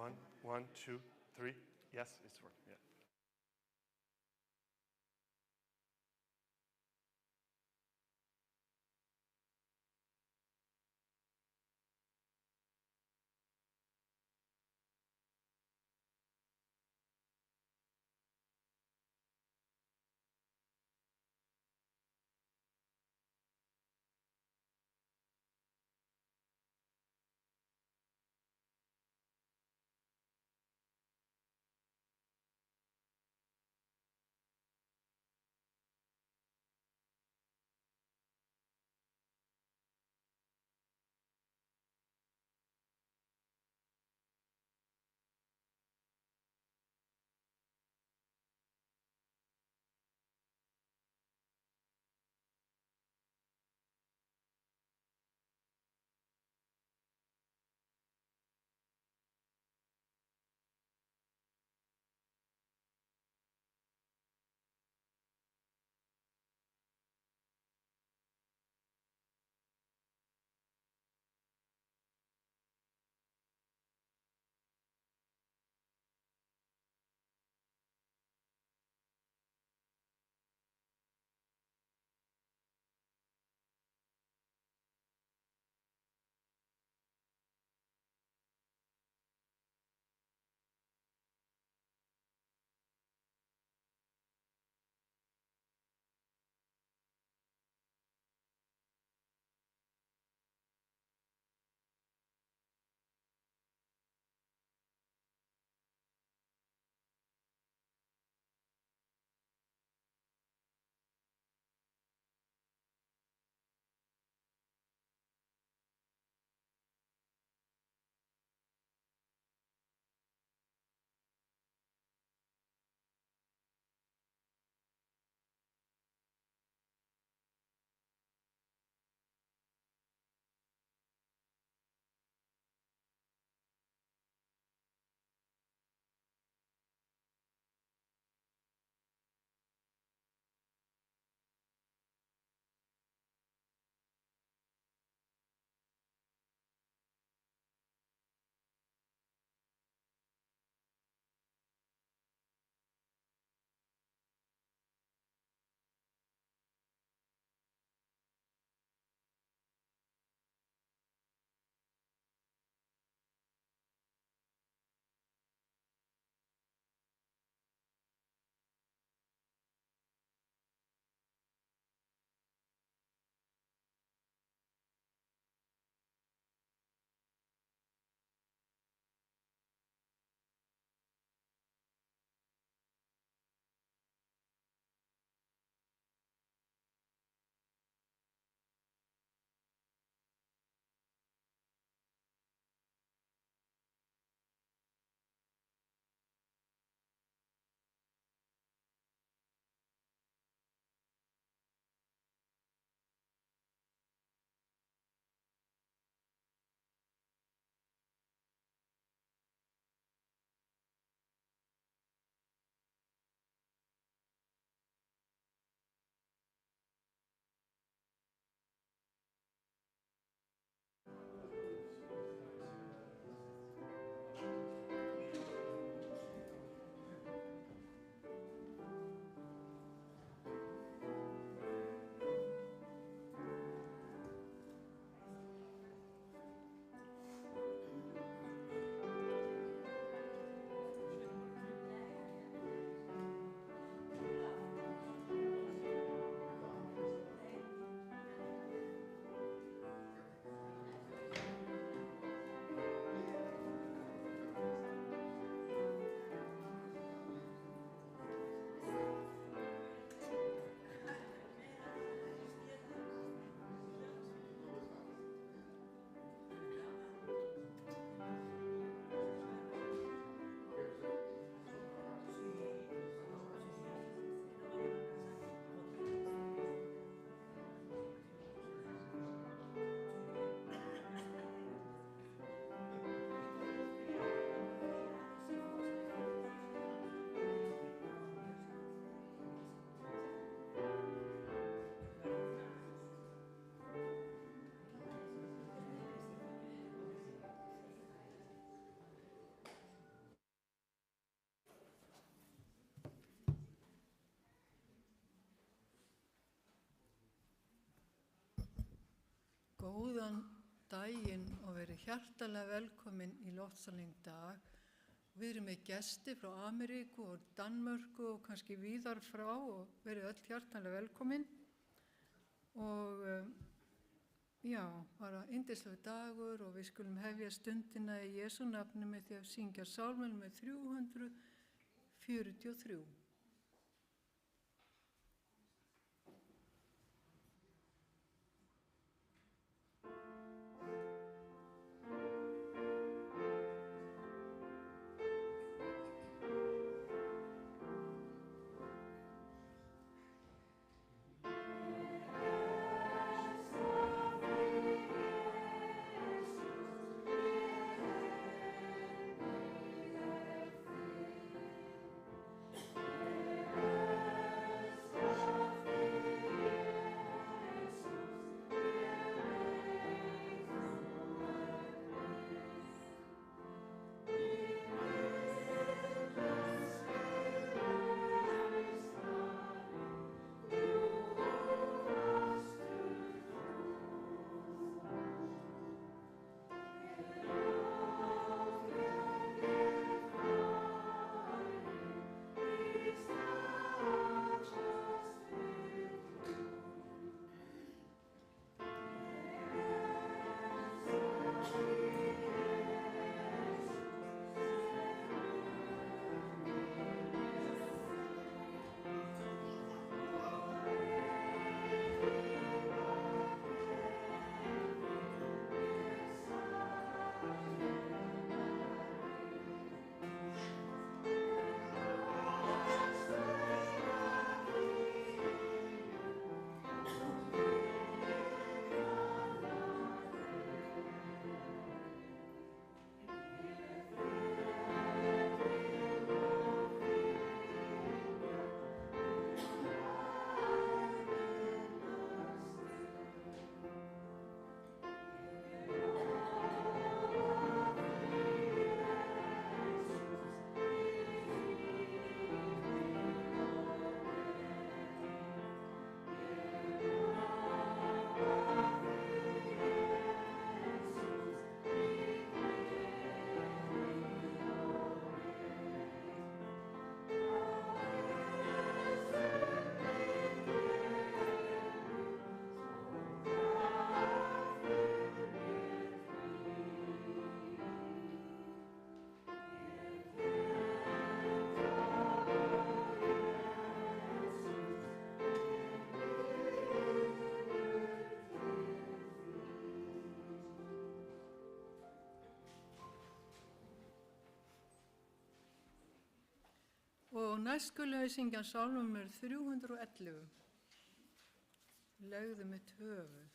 One, two, three. Yes, it's working. Yeah. Góðan daginn og verið hjartalega velkomin í Loftsalinn dag. Við erum með gesti frá Ameríku og Danmörku og kannski víðar frá og verið öll hjartalega velkomin. Og já, bara yndislegu dagur og við skulum hefja stundina í Jesú nafni með því að syngja sálminn með 343. Og næst skulum við syngja sálmnúmer 311, Legðu mitt höfuð.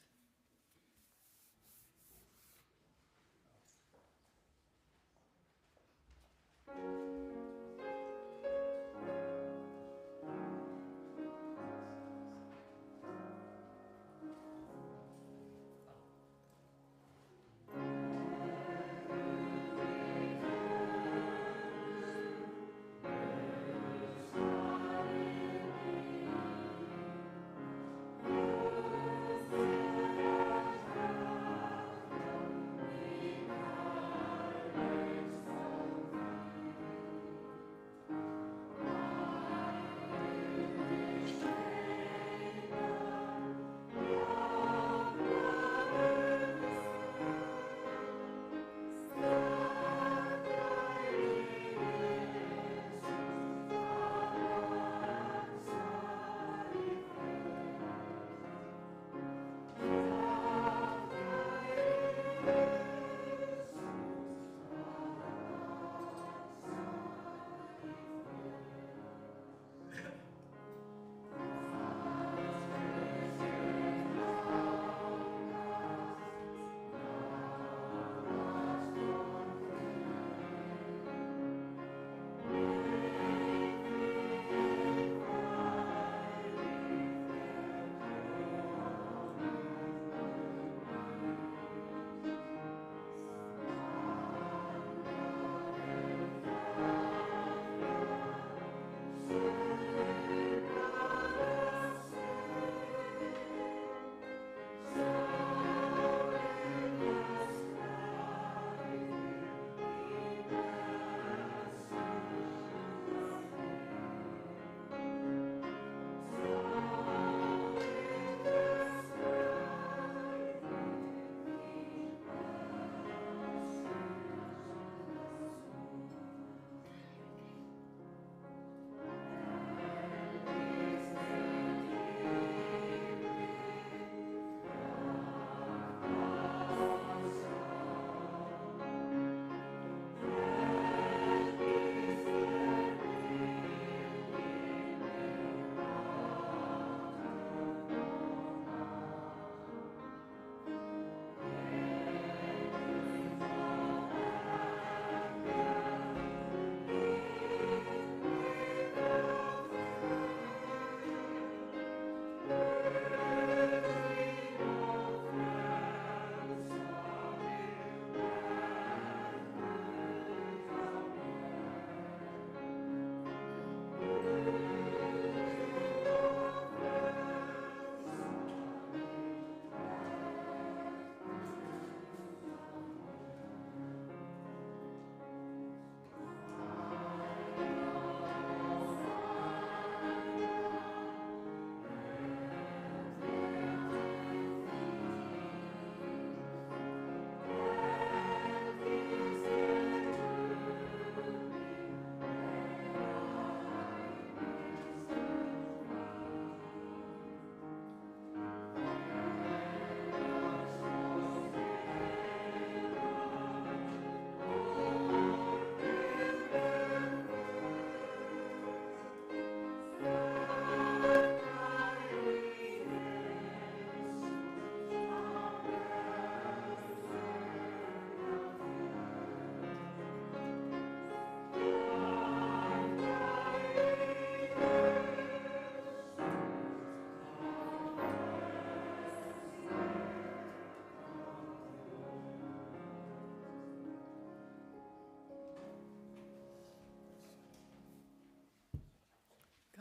Thank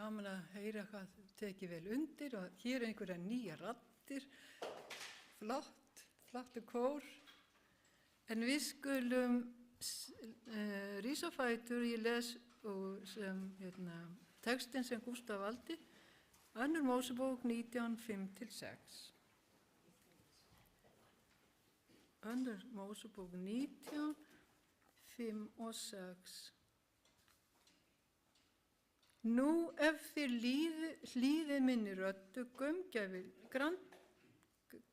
gaman að heyra hvað tekið vel undir og hér er einhverja nýja raddir, flottu kór. En við skulum rísa á fætur, ég les textin sem Gústaf valdi, 2. Mósebók 19, 5-6. 2. Mósebók 19, 5 og 6. Nú ef þér hlýðið minni röddu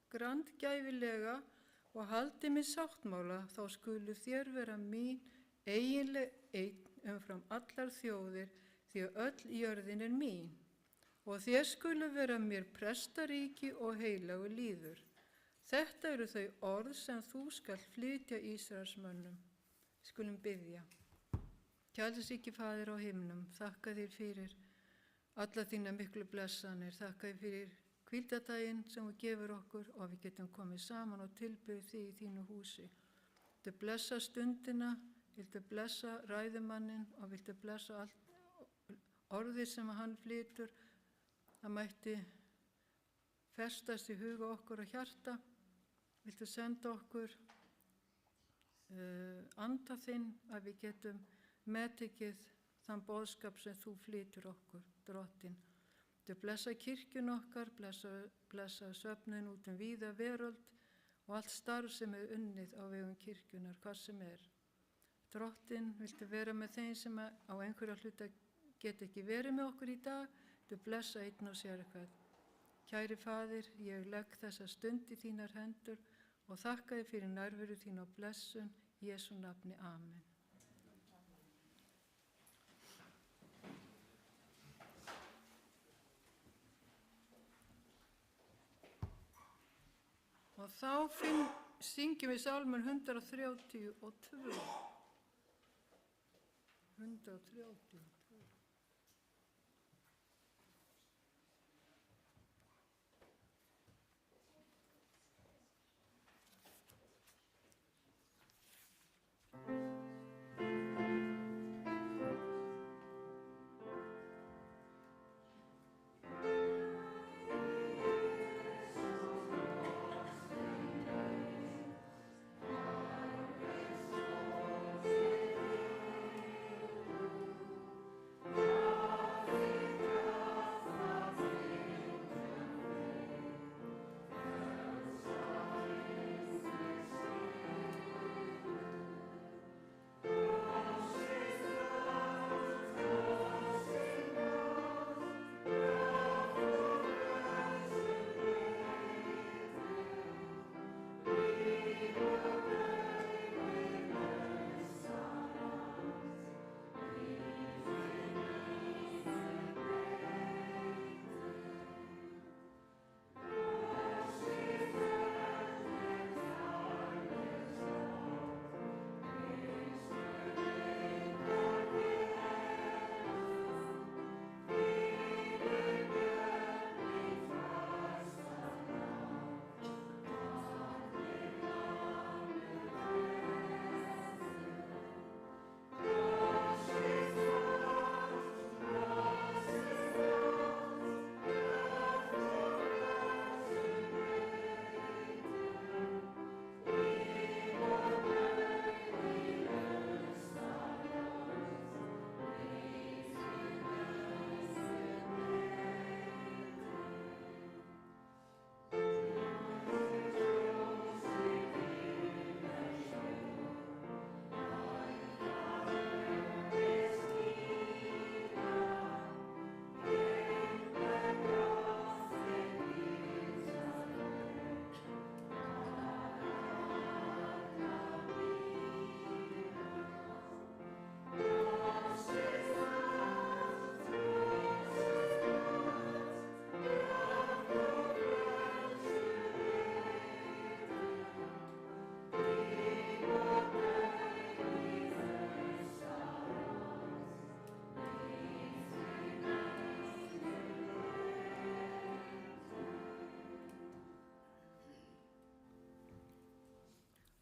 grandgæfilega og haldið mig sáttmála, þá skulu þér vera mín eiginleg einn umfram allar þjóðir, því að öll jörðin er mín. Og þér skulu vera mér prestaríki og heilagur lýður. Þetta eru þau orð sem þú skalt flytja Ísraelsmönnum. Skulum biðja. Kærleiksríki Faðir á himnum, þakka þér fyrir alla þína miklu blessanir, þakka þér fyrir hvíldardaginn sem þú gefur okkur og við getum komið saman og tilbyggja þig í þínu húsi. Viltu blessa stundina, viltu blessa ræðumanninn og viltu blessa allt orðið sem hann flytur, það mætti festast í huga okkur og hjarta. Viltu senda okkur anda þinn að við getum meðtekið þann boðskap sem þú flytur okkur, Drottinn. Þú blessa kirkjun okkar, blessa söfnin út víða veröld og allt starf sem er unnið á vegum kirkjunar, hvað sem er. Drottinn, viltu vera með þeim sem á einhverja hluta geta ekki verið með okkur í dag, þú blessa einn og sér eitthvað. Kæri Faðir, ég legg þessa stund í þínar hendur og þakka þér fyrir nærveru þín og blessun, í Jesú nafni, amen. Og þá syngjum við sálmur 132. 132.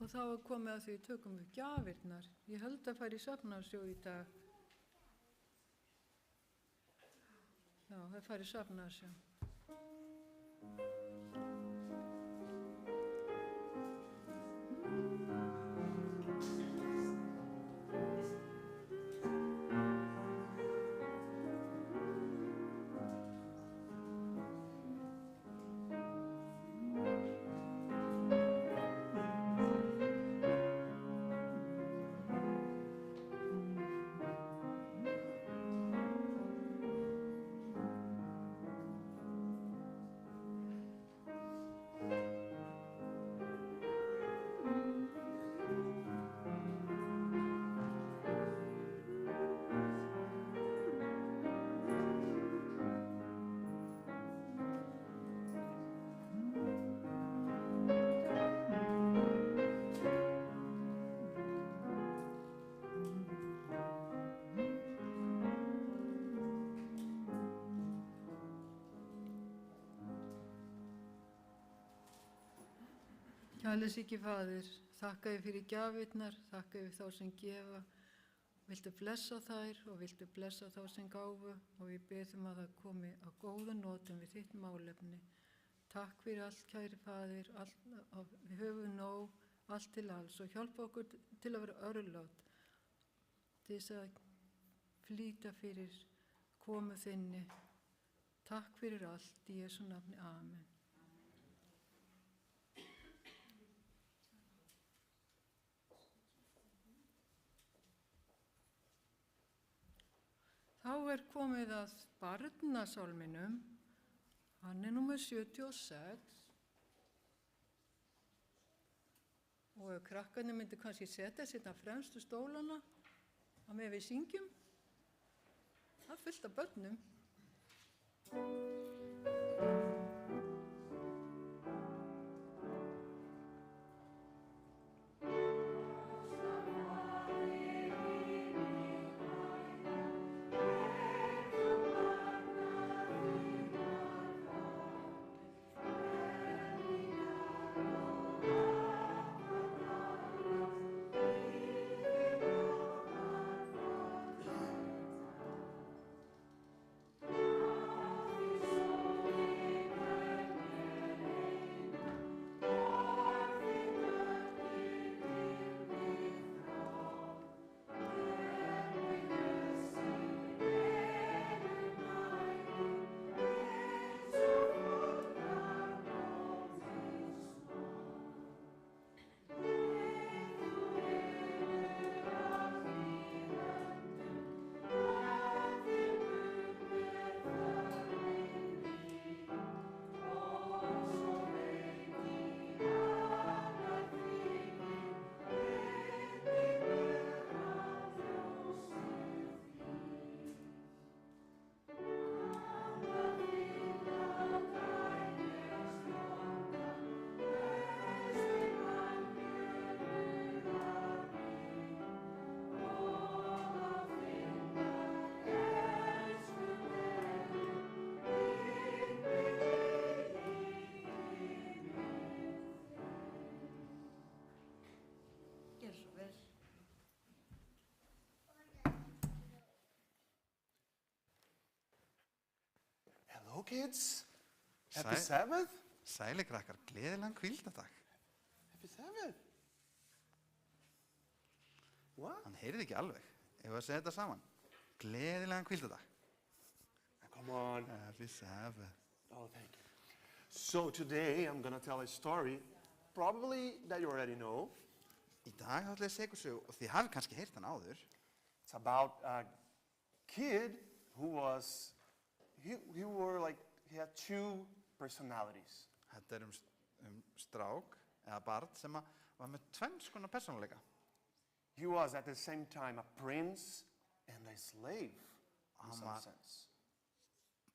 Og þá er komið að því tökum við gjafirnar. Ég held að fara í söfnarsjó í dag. Já, það fari safna að sjá. Kærleysíki Faðir, þakka þér fyrir gjafirnar, þakka þér þá sem gefa. Viltu blessa þær og viltu blessa þá sem gáfu og við beðum að það komi á góðu notum við þitt málefni. Takk fyrir allt, kæri Faðir, við höfum nóg, allt til alls og hjálpa okkur til að vera örlát, til þess að flýta fyrir komu þinni. Takk fyrir allt, í Jesú nafni, amen. Þá komið að barnasálminum, hann númer 76 og ef krakkarnir myndi kannski setja sér fremstu stólana á meðan við syngjum, það er fullt af börnum. Hello, kids. Happy Sabbath. Sæli krakkar, gleðilegan hvíldardag. Happy Sabbath. What? Hann heyrði ekki alveg. Ef við að segja þetta saman. Gleðilegan hvíldardag. Come on. Happy Sabbath. Oh, thank you. So today I'm going to tell a story, probably that you already know. Í dag ætla ég að segja ykkur sögu og þið hafi kannski heyrt hann áður. It's about a kid who was, he had two personalities. Þetta strák eða barn sem var með tvenns konar persónuleika. He was at the same time a prince and a slave in some sense.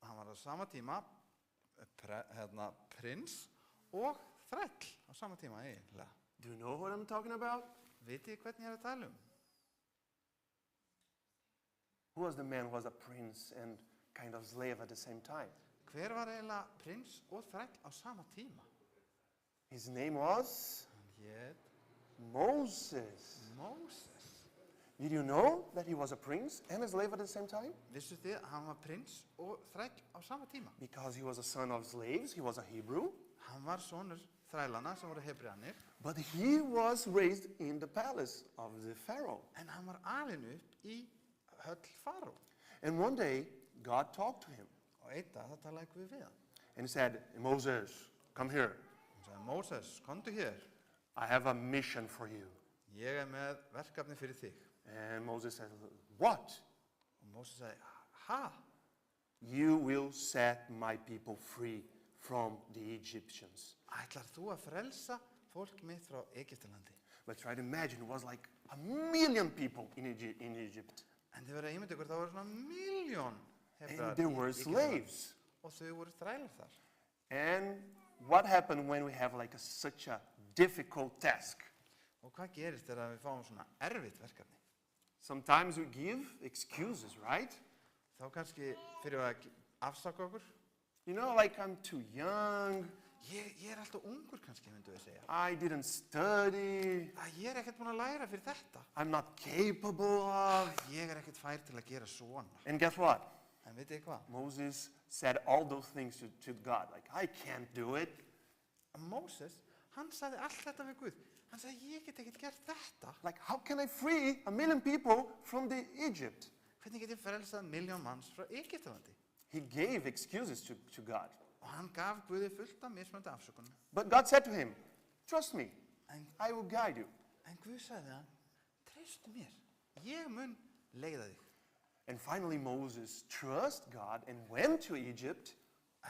Hann var á sama tíma prins og þræll á sama tíma eiginlega. Do you know what I'm talking about? Vitið þið hvernig ég er að tala Who was the man who was a prince and kind of slave at the same time? Hver var eiginlega prins og þræll á sama tíma? His name was Hann hét Moses. Móses. Did you know that he was a prince and a slave at the same time? Vissu þið að hann var prins og þræll á sama tíma? Because he was a son of slaves, he was a Hebrew, Hann var sonur þrælana sem voru hebreanir, but he was raised in the palace of the Pharaoh. en hann var alinn upp í höll faró. And one day, God talked to him Og einn dag það talaði Guð við hann. and he said, Moses, come here. Hann sagði, Móses, komdu hér. I have a mission for you. Ég með verkefni fyrir þig. And Moses said, what? Og Móses sagði, ha? You will set my people free from the Egyptians. Ætlar þú að frelsa fólk mitt frá Egyptalandi? But try to imagine, it was like 1,000,000 people in Egypt. En þið verða að ímynda ykkur, það voru svona 1,000,000 And hebrar they were slaves. Og þau voru þrælar þar. And what happened when we have like such a difficult task? Og hvað gerist þegar við fáum svona erfitt verkefni? Sometimes we give excuses, right? Þá kannski fyrir við að afsaka okkur. You know, like I'm too young, Ég alltaf ungur kannski, myndu við segja. I didn't study, Ég ekkert búin að læra fyrir þetta. I'm not capable of. Ég ekkert fær til að gera svona. And guess what? En vitið þið hvað? Moses said all those things to God, like, I can't do it. Móses, hann sagði allt þetta við Guð. Hann sagði, ég get ekkert gert þetta. Like, how can I free 1,000,000 people from the Egypt? Hvernig get ég frelsað 1,000,000 manns frá Egyptalandi? He gave excuses to God. Og hann gaf Guði fullt af mismunandi afsökunum. But God said to him, trust me, En, I will guide you. en Guð sagði hann, treystu mér, ég mun leiða þig. And finally, Moses trusted God and went to Egypt.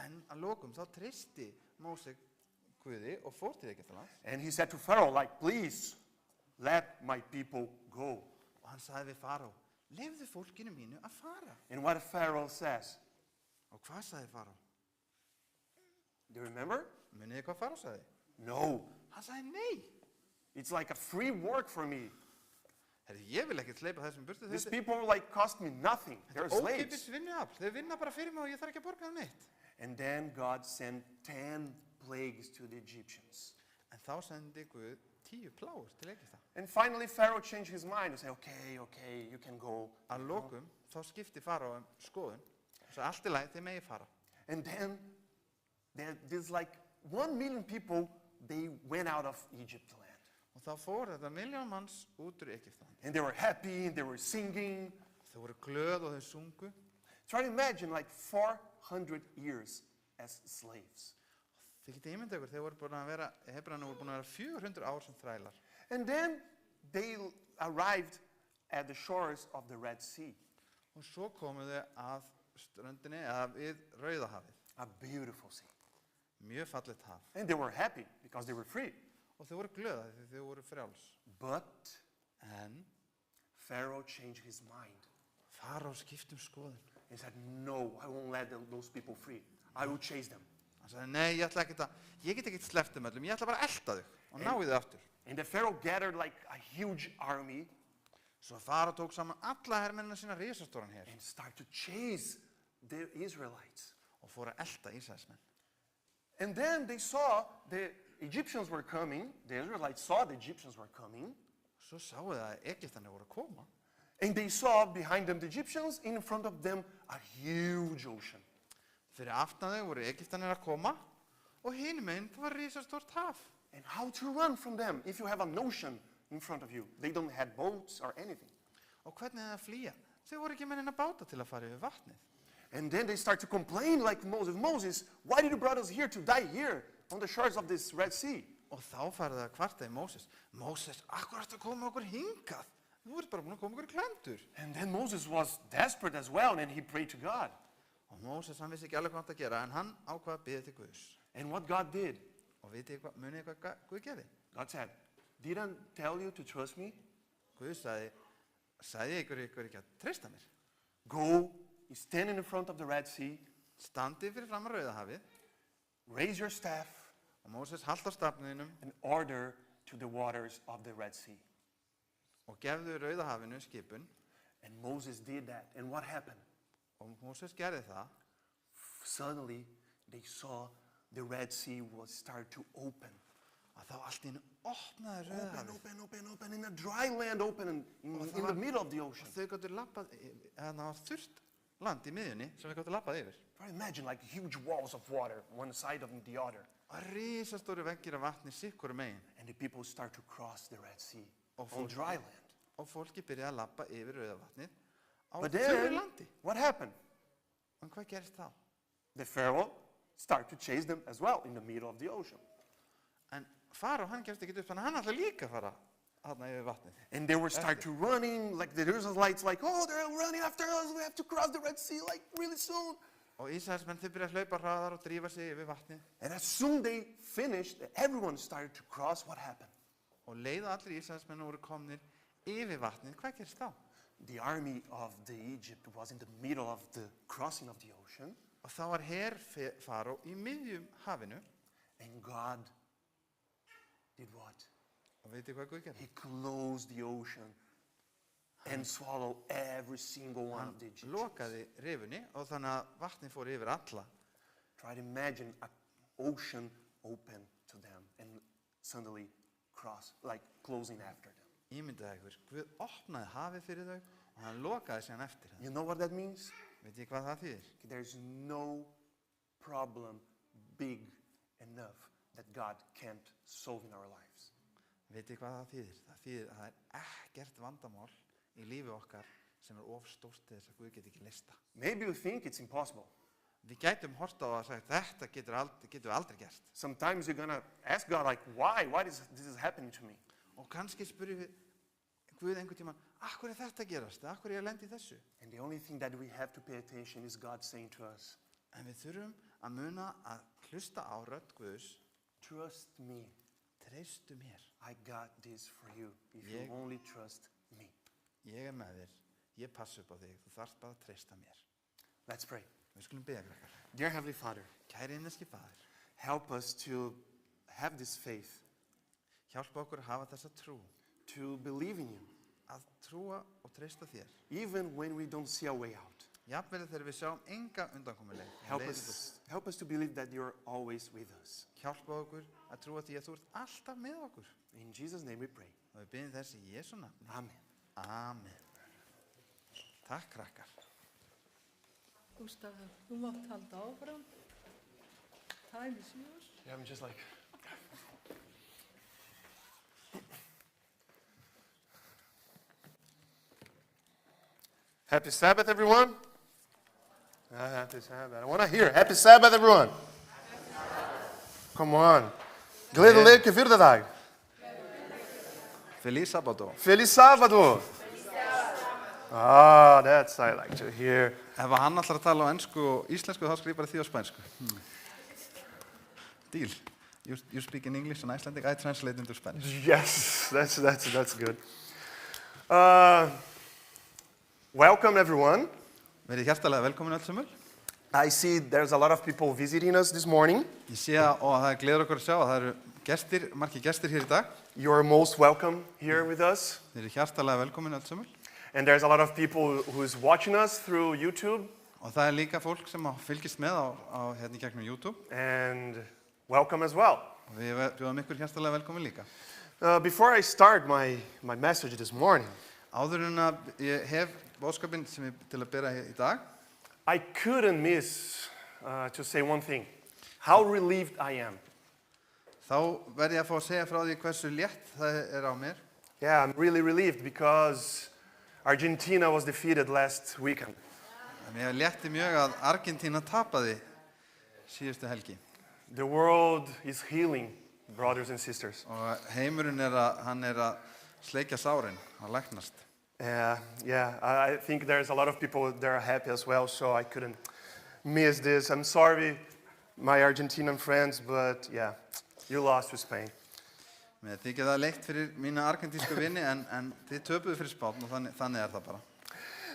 En að lokum þá treysti Móse Guði og fór til Egyptalands. And he said to Pharaoh, like, please, let my people go. Og hann sagði við Faró, leyfðu fólkinu mínu að fara. And what Pharaoh says, Og hvað sagði Faró? do you remember? Munið þið hvað Faró sagði? No, Hann sagði, nei. it's like a free work for me. Herri, ég vil ekkert hleypa þessum burtu. These people like cost me nothing. They're Ókeypis slaves. vinnuafl. Þau vinna bara fyrir mig og ég þarf ekki að borga þeim neitt. And then God sent 10 plagues to the Egyptians. En þá sendi Guð 10 plágur til Egypta. And finally, Pharaoh changed his mind and said, okay, you can go. Að lokum þá skipti Faró skoðun. Svo allt í lagi, þið megi fara. And then there's like 1,000,000 people, they went out of Egypt land. Og þá fór þetta 1,000,000 manns út úr Egyptalandi. And they were happy, and they were singing. Þau voru glöð og þau sungu. Try to imagine like 400 years as slaves. Þið getið ímyndað ykkur, Hebrearnir voru búin að vera 400 ár sem þrælar. And then they arrived at the shores of the Red Sea, Og svo komu þau að ströndinni, eða við Rauðahafið. a beautiful sea. Mjög fallegt haf. And they were happy because they were free. Og þau voru glöð því þau voru frjáls. But En Pharaoh changed his mind. Faró skipti skoðun. He said, no, I won't let those people free. I will chase them. Hann sagði, nei, ég get ekkert sleppt þeim öllum, ég ætla bara að elta þau og ná í þau aftur. And the Pharaoh gathered like a huge army Svo Faró tók saman alla hermennina sína risastóran her and started to chase the Israelites. og fór að elta Ísraelsmenn. And then they saw the Egyptians were coming. The Israelites saw the Egyptians were coming. Svo sáu þau að Egyptarnir voru að koma And they saw behind them the Egyptians, in front of them a huge ocean. Fyrir aftan þau voru Egyptarnir að koma og hinum megin það var risastórt haf. And how to run from them if you have an ocean in front of you? They don't have boats or anything. Og hvernig það flýja? Þau voru ekki með neina báta til að fara yfir vatnið. And then they start to complain like Moses. Moses, why did you brought us here to die here on the shores of this Red Sea? Og þá farið það að kvarta í Móses. Móses, akkur ertu að koma okkur hingað? Þú ert bara búin að koma okkur í klemdur. And then Moses was desperate as well, and he prayed to God. Og Móses, hann vissi ekki alveg hvað hann átti að gera, en hann ákvað að biðja til Guðs. And what God did, Og munið hvað Guð gerði? God said, didn't tell you to trust me? Guð sagði ykkur ekki að treysta mér. Go, you stand in front of the Red Sea, Standið fyrir fram að Rauðahafið raise your staff, og Móses haldt á stafniðinum and order to the waters of the Red Sea. og gefðu Rauðahafinu skipun. And Moses did that. And what happened? Og Móses gerði það. Suddenly, they saw the Red Sea was start to open. að þá allt í einu opnaði Rauðahafið. Open, in a dry land open in the middle of the ocean. Og þau gáttu labbað, það var þurrt land í miðjunni sem þau gáttu labbað yfir. Try to imagine like huge walls of water, one side of the other. Og risastóru veggir af vatni sikkur megin. And the people start to cross the Red Sea Og on dry land. Og fólki byrjaði að labba yfir Rauðavatnið á But þurru then, landi. what happened? En hvað gerist þá? The Pharaoh started to chase them as well in the middle of the ocean. En Faró, hann gefst ekki upp, þannig að hann ætlaði líka að fara þarna yfir vatnið. And they were start to running, like the Israelites, like, oh, they're running after us. We have to cross the Red Sea, like, really soon. Og Ísraelsmenn þau byrjaði að hlaupa hraðar og drífa sig yfir vatnið. And as soon they finished, everyone started to cross. What happened? Og leið og allir Ísraelsmenn voru komnir yfir vatnið. Hvað gerist þá? The army of the Egypt was in the middle of the crossing of the ocean. Og þá var her Faró í miðjum hafinu. And God did what? Og veitir hvað Guð gerði? He closed the ocean and swallowed every single one Hann of the Egyptians. lokaði rifunni og þannig að vatnið fór yfir alla. Try to imagine an ocean open to them and suddenly cross, like closing after them. Ímyndaði ykkur, Guð opnaði hafið fyrir þau og hann lokaði síðan eftir það. You know what that means? Veit ég hvað það þýðir? There's no problem big enough that God can't solve in our lives. Veit ég hvað það þýðir? Það þýðir að það er ekkert vandamál í lífi okkar sem er of stórt til þess að Guð geti ekki leyst það. Maybe you think it's impossible. Við gætum hort á það og sagt, þetta getum við aldrei gert. Sometimes you're gonna ask God, like, why? Why is this happening to me? Og kannski spyrjum við Guð einhvern tímann, akkur er þetta að gerast? Akkur er ég að lenda í þessu? And the only thing that we have to pay attention is God saying to us, En við þurfum að muna að hlusta á rödd Guðs, trust me. treystu mér. I got this for you if you Ég- only trust me. Ég er með þér, ég passa upp á þig, þú þarft bara að treysta mér. Let's pray. Við skulum biðja krakkar. Dear Heavenly Father, Kæri himneski Faðir, help us to have this faith, hjálpa okkur að hafa þessa trú, to believe in you, að trúa og treysta þér. even when we don't see a way out. Jafnvel þegar við sjáum enga undankomuleið. Help us to believe that you're always with us. Hjálpa okkur að trúa því að þú ert alltaf með okkur. In Jesus' name we pray. Og við byggjum þess í Jesú nafni. Amen. Amen. Takk krakkar. Gústaf, þú mátt halda áfram. Time is yours. Yeah, I'm just like. Happy Sabbath, everyone. Happy Sabbath. I want to hear. Happy Sabbath, everyone. Come on. Gleðileg dag. Feliz Sabbato. Feliz sábado. Ah, that's I like to hear. Ef hann ætlar að tala á ensku og íslensku, þá skrifar því á spænsku. Deal. You speak in English and Icelandic, I translate into Spanish. Yes, that's good. Welcome, everyone. Verið hjartalega velkomin öll sömul. I see there's a lot of people visiting us this morning. Ég sé að það gleður okkur að sjá að það eru margir gestir hér í dag. You are most welcome here with us. Þið eru hjartalega velkomin öll sömul. And there's a lot of people who's watching us through YouTube. Og það er líka fólk sem fylgist með á hérna í gegnum YouTube. And welcome as well. Og við bjóðum ykkur hjartalega velkomin líka. Before I start my message this morning, Áður en að ég hef boðskapinn sem ég til að bera í dag, I couldn't miss to say one thing. How relieved I am. þá verð ég að fá að segja frá því hversu létt það er á mér. Yeah, I'm really relieved because Argentina was defeated last weekend. Mér létti mjög að Argentína tapaði síðustu helgi. The world is healing, brothers and sisters. Og heimurinn hann er að sleikja sárin, að læknast. Yeah, I think there's a lot of people that are happy as well, so I couldn't miss this. I'm sorry, my Argentinian friends, but yeah, you lost to Spain. Mér þykir það leitt fyrir mína argentísku vini, en þið töpuðu fyrir Spán og þannig er það bara.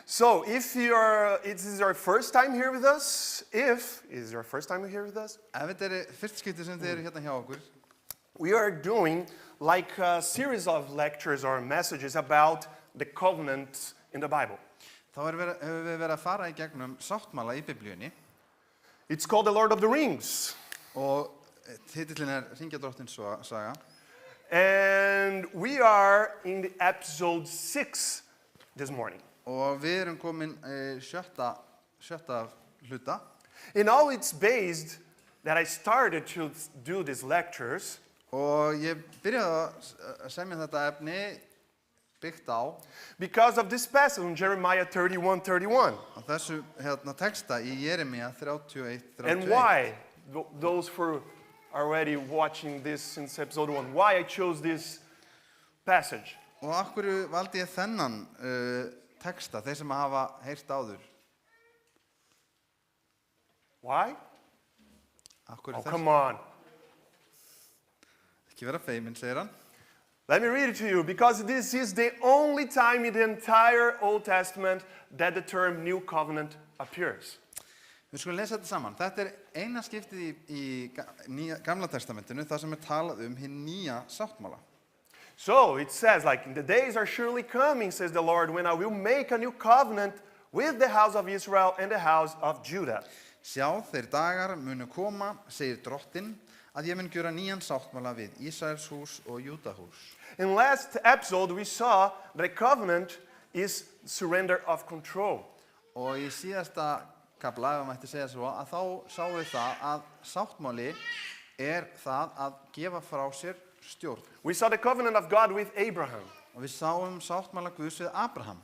So, if this is your first time here with us, Ef þetta er fyrst skipti sem þið eru hérna hjá okkur, we are doing like a series of lectures or messages about the covenant in the Bible. þá höfum við verið að fara í gegnum sáttmála í Biblíunni. It's called the Lord of the Rings. Og titillinn er Hringadrottins saga. And we are in the episode 6 this morning. Og við erum komin sjötta hluta. You know, it's based that I started to do these lectures Og ég byrjaði að semja þetta efni byggt á because of this passage in Jeremiah 31:31. þessu texta í Jeremía 31:31. And why? Those who are already watching this since episode 1, why I chose this passage? Og af hverju valdi ég þennan texta, þeir sem hafa heyrt áður? Why? Af hverju Oh, þessi? come on. Ekki vera feiminn, segir hann. Let me read it to you, because this is the only time in the entire Old Testament that the term New Covenant appears. Við skulum lesa þetta saman. Þetta eina skiptið í Gamla testamentinu, það sem talað hinn nýja sáttmála. So it says, like, the days are surely coming, says the Lord, when I will make a new covenant with the house of Israel and the house of Judah. Sjá, þeir dagar munu koma, segir Drottinn, að ég mun gjöra nýjan sáttmála við Ísraels hús og Júdahús. In last episode, we saw that a covenant is surrender of control. Og í síðasta kafla, ef mætti segja svo, að þá sáum við það að sáttmáli það að gefa frá sér stjórn. We saw the covenant of God with Abraham. Og við sáum sáttmála Guðs við Abraham.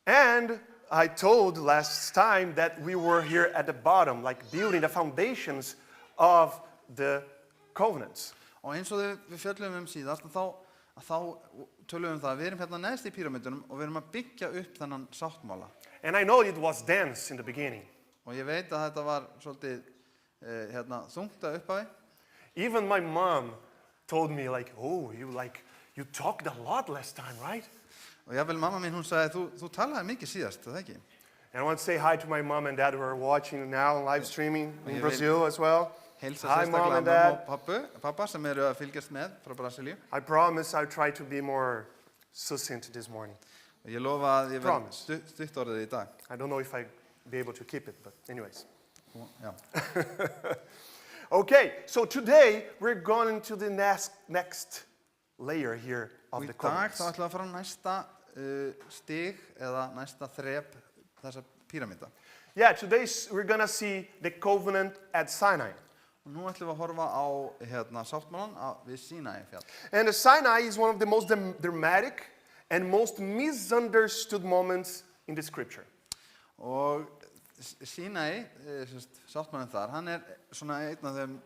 And I told last time that we were here at the bottom, like building the foundations of the covenants. Og eins og við fjöllum síðast, þá tölum við það að við erum hérna neðst í píramídunum og við erum að byggja upp þennan sáttmála. And I know it was dense in the beginning. Og ég veit að þetta var svolítið þungt að upphafi. Even my mom told me, like, oh, you talked a lot last time, right? Og jável mamma mín, hún sagði, þú talaði mikið síðast, það ekki? And I want to say hi to my mom and dad who are watching now live streaming in Ég vil Brazil as well. Heilsa Hi, Mom sérstaklega and mamma Dad. og pappa sem eru að fylgjast með frá Brasilíu. I promise I'll try to be more succinct this morning. Og ég lofa að ég Promise. verð stutt orðið í dag. I don't know if I'll be able to keep it, but anyways. Já. Okay, so today we're going to the next layer here Og of í the dag covenants. þá ætlum við að fara á næsta stig eða næsta þrep þessa píramída. Yeah, today we're going to see the covenant at Sinai. Og nú ætlum við að horfa á sáttmálan við Sínai fjall. And the Sinai is one of the most dramatic and most misunderstood moments in the scripture. Og Sínai, sáttmálinn þar, hann svona einn af þeim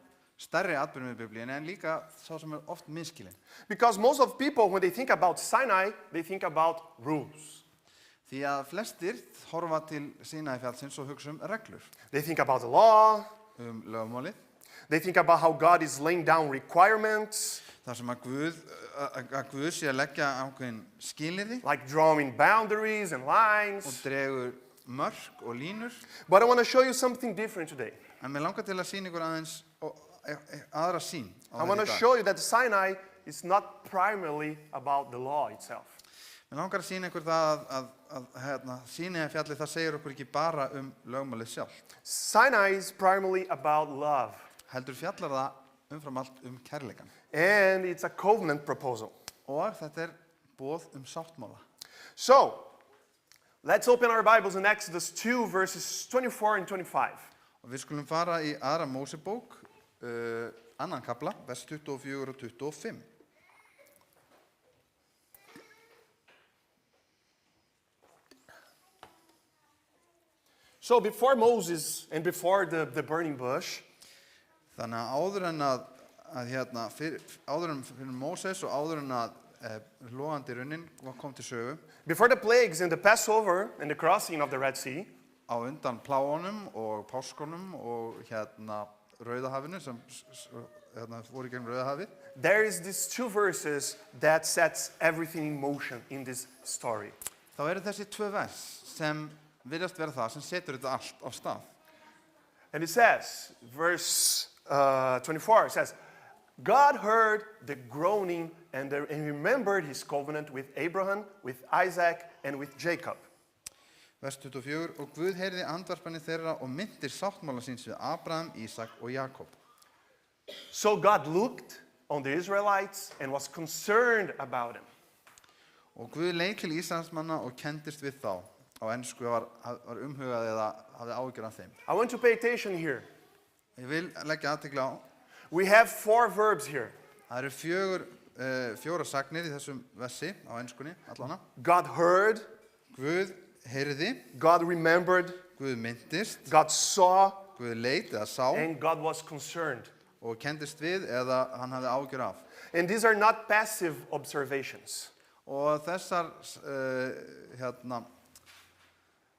stærri atburðum í Biblíunni en líka sá sem oft misskilinn. Because most of people, when they think about Sinai, they think about rules. Því að flestir horfa til Sínai fjallsins og hugsa reglur, They think about the law. lögmálið, They think about how God is laying down requirements, þar sem að Guð sé að leggja ákveðin skilyrði like drawing boundaries and og lines. dregur mörk og línur. But I want to show you something different today. En mér langar til að sýna ykkur aðeins aðra sýn á I want to þetta í dag. show you that Sinai is not primarily about the law itself. Mér langar að sýna ykkur það að Sínai fjallið það segir okkur ekki bara lögmálið sjálft. Sinai is primarily about love. Heldur fjallar það umfram allt kærleikan. And it's a covenant proposal. Og þetta boð sáttmála. So, let's open our Bibles in Exodus 2, verses 24 and 25. Og við skulum fara í aðra Mósebók, annan kafla, vers 24 og 25. So before Moses and before the burning bush, Þannig að áður en fyrir Móses og áður en logandi runnin kom til sögu, before the plagues and the Passover and the crossing of the Red Sea, á undan pláunum og páskunum og Rauðahafinu sem fóru í gegnum Rauðahafið, there is these two verses that sets everything in motion in this story. þá eru þessi tvö vers sem virðast vera það sem setur þetta allt á stað. And it says, verse 24, it says, God heard the groaning and remembered his covenant with Abraham, with Isaac, and with Jacob. Vers 24, og Guð heyrði andvarpanir þeirra og myndir sáttmála síns við Abraham, Ísak og Jakob. So God looked on the Israelites and was concerned about them. Og Guð leit til Ísraelsmanna og kendist við þá. Á ensku var umhugað eða hafði áhyggjur af þeim. I want to pay attention here. Ég vil leggja athygli á. We have 4 verbs here. Það eru fjórar sagnir í þessum versi á enskunni, allana. God heard, Guð heyrði, God remembered, Guð myndist, God saw, Guð leit eða sá and God was concerned. og kendist við eða hann hafði áhyggjur af. And these are not passive observations. Og þessar,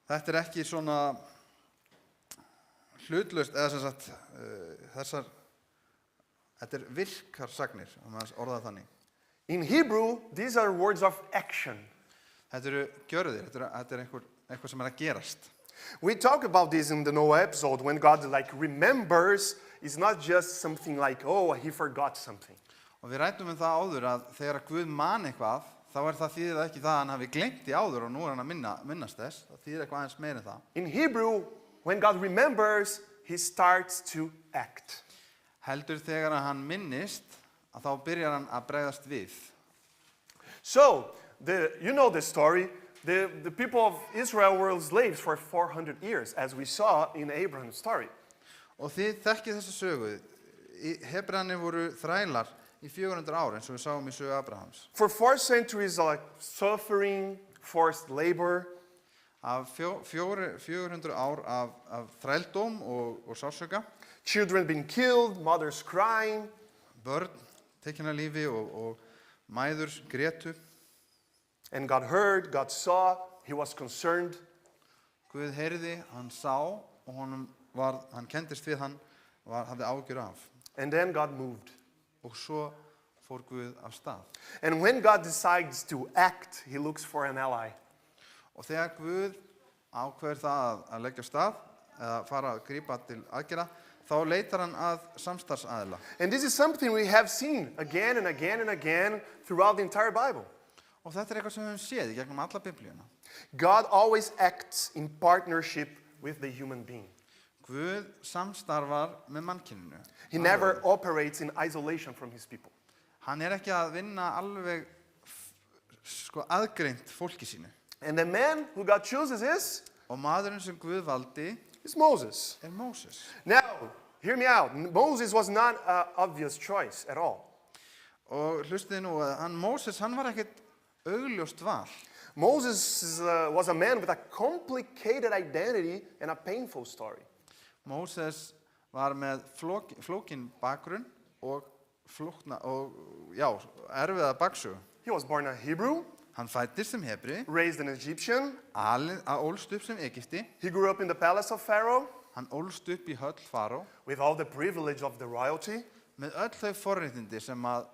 þetta er ekki svona hlutlaust, eða sem sagt, þetta er virkar sagnir, om maður orðað þannig. In Hebrew, these are words of action. Þetta eru gjörðir, þetta er eitthvað sem er að gerast. We talk about this in the Noah episode when God remembers. It's not just something like, oh, he forgot something. Og við ræddum það áður að þegar Guð man eitthvað, þá það þýðir ekki það að hann hafi gleymt í áður og nú hann að minnast þess. Það þýðir eitthvað aðeins meira en það. In Hebrew, when God remembers, he starts to act. Heldur þegar hann minnist, að þá byrjar hann að bregðast við. So, you know the story. The people of Israel were slaves for 400 years, as we saw in Abraham's story. Og þið þekkið þessa sögu. Hebrearnir voru þrælar í 400 ár, eins og við sáum í sögu Abrahams. For 4 centuries of suffering, forced labor. Af 400 ár af þrældóm og sársauka. Children being killed, mothers crying. Börn tekin af lífi og mæður grétu. And God heard, God saw, he was concerned. Guð heyrði, hann sá og hann kendist við hann og hafði áhyggjur af. And then God moved. Og svo fór Guð af stað. And when God decides to act, he looks for an ally. Og þegar Guð ákveður það að leggja af stað, eða fara að grípa til aðgerða, þá leitar hann að samstarfsaðila. And this is something we have seen again and again and again throughout the entire Bible. Og þetta er eitthvað sem við höfum séð í gegnum alla Biblíuna. God always acts in partnership with the human being. Guð samstarfar með mannkyninu. He never operates in isolation from his people. Hann er ekki að vinna alveg aðgreint fólki sínu. And the man who God chooses Og maðurinn sem Guð valdi is Moses. er Móses. Now, hear me out. Moses was not an obvious choice at all. Og hlustið nú að Móses, hann var ekkert augljóst val. Moses was a man with a complicated identity and a painful story. Móses var með flókin bakgrunn og erfiða baksögu. He was born a Hebrew, Hann fæddist sem Hebri, raised an Egyptian. ólst upp sem Egypti. He grew up in the palace of Pharaoh Hann ólst upp í höll Faró with all the privilege of the royalty. með öll þau forréttindi sem að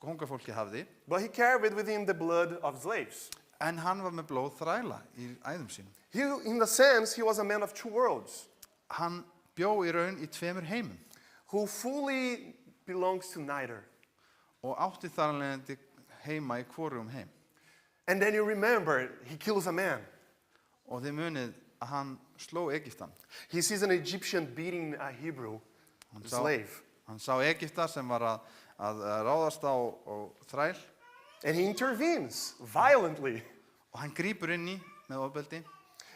kóngafólki hafði. But he carried within the blood of slaves. En hann var með blóð þræla í æðum sínum. In the sense, he was a man of 2 worlds. Hann bjó í raun í 2 heimum. Who fully belongs to neither. Og átti þar af leiðandi heima í hvorum heim. And then you remember, he kills a man. Og þið munið að hann sló Egyptan. He sees an Egyptian beating a Hebrew slave. Hann sá Egypta sem var að ráðast á þræl. And he intervenes violently. Og hann grípur inn í með ofbeldi.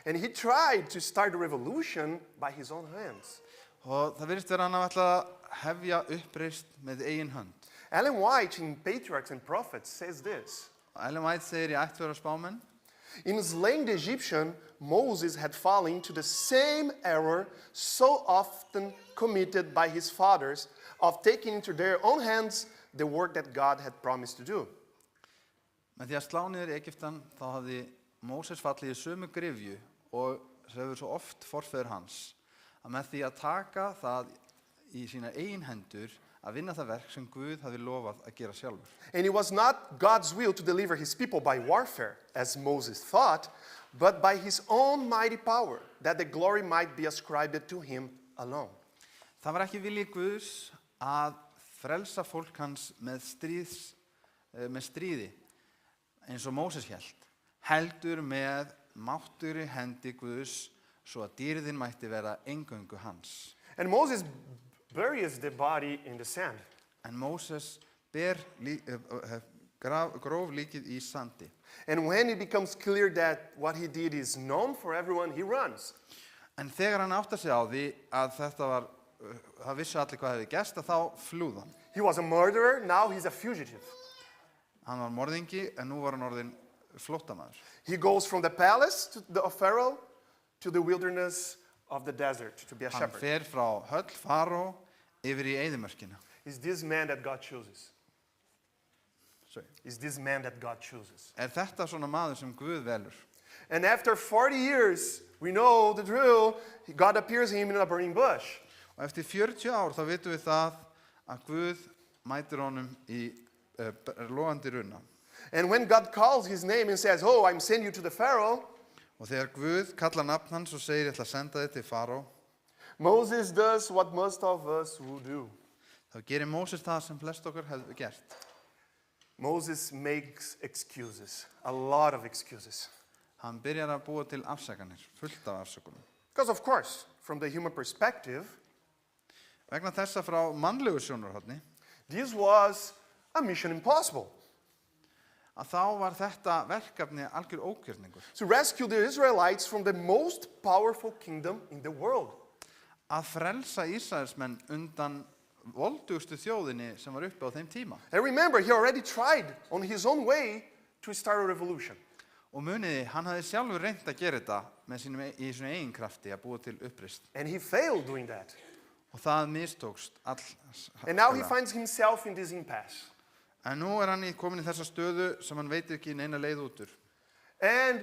And he tried to start a revolution by his own hands. Og það virðist vera hann að ætla að hefja uppreist með eigin hönd. Ellen White in Patriarchs and Prophets says this. Ellen White segir í Ættverðar spámenn: In slaying the Egyptian, Moses had fallen into the same error so often committed by his fathers of taking into their own hands the work that God had promised to do. Með því að slá niður Egyptan þá hafði Móses fallið í sömu gryfju og hefur svo oft forfeður hans, að með því að taka það í sína eigin hendur að vinna það verk sem Guð hafði lofað að gera sjálfur. And it was not God's will to deliver his people by warfare, as Moses thought, but by his own mighty power, that the glory might be ascribed to him alone. Það var ekki vilji Guðs að frelsa fólk hans með stríði, eins og Móses hélt, heldur með máttugri hendi Guðs, svo að dýrðin mætti vera eingöngu hans. And Moses buries the body in the sand. En Móses gróf líkið í sandi. And when it becomes clear that what he did is known for everyone, he runs. En þegar hann áttar sig á því að þetta var, það vissi allir hvað hefði gerst, að þá flúði hann. He was a murderer, now he's a fugitive. Hann var morðingi, en nú var hann orðinn flóttamaður. He goes from the palace of Pharaoh to the wilderness of the desert to be a Hann shepherd. fer frá höll Faró yfir í eyðimörkina. Is this man that God chooses? Sorry. Is this man that God chooses? Þetta svona maður sem Guð velur? And after 40 years, we know the drill, God appears to him in a burning bush. Og eftir 40 ár þá vitum við það að Guð mætir honum í logandi runna. And when God calls his name and says, oh, I'm sending you to the Pharaoh, Og þegar Guð kallar nafn hans og segir ég ætla að senda þig til Faró, Moses does what most of us would do. þá gerir Móses það sem flest okkar hefðu gert. Moses makes excuses, a lot of excuses. Hann byrjar að búa til afsakanir, fullt af afsökunum. Because of course, from the human perspective, Vegna þessa frá mannlegu sjónarhorni, this was a mission impossible. að þá var þetta verkefni algjör ógjörningur. To rescue the Israelites from the most powerful kingdom in the world. Að frelsa Ísraelsmenn undan voldugustu þjóðinni sem var uppi á þeim tíma. And remember, he already tried on his own way to start a revolution. Og muniði, hann hafði sjálfur reynt að gera þetta með í svona eigin krafti að búa til uppreist. And he failed doing that. Og það mistókst And now he finds himself in this impasse. En nú hann komin í þessa stöðu sem hann veit ekki neina leið út úr. And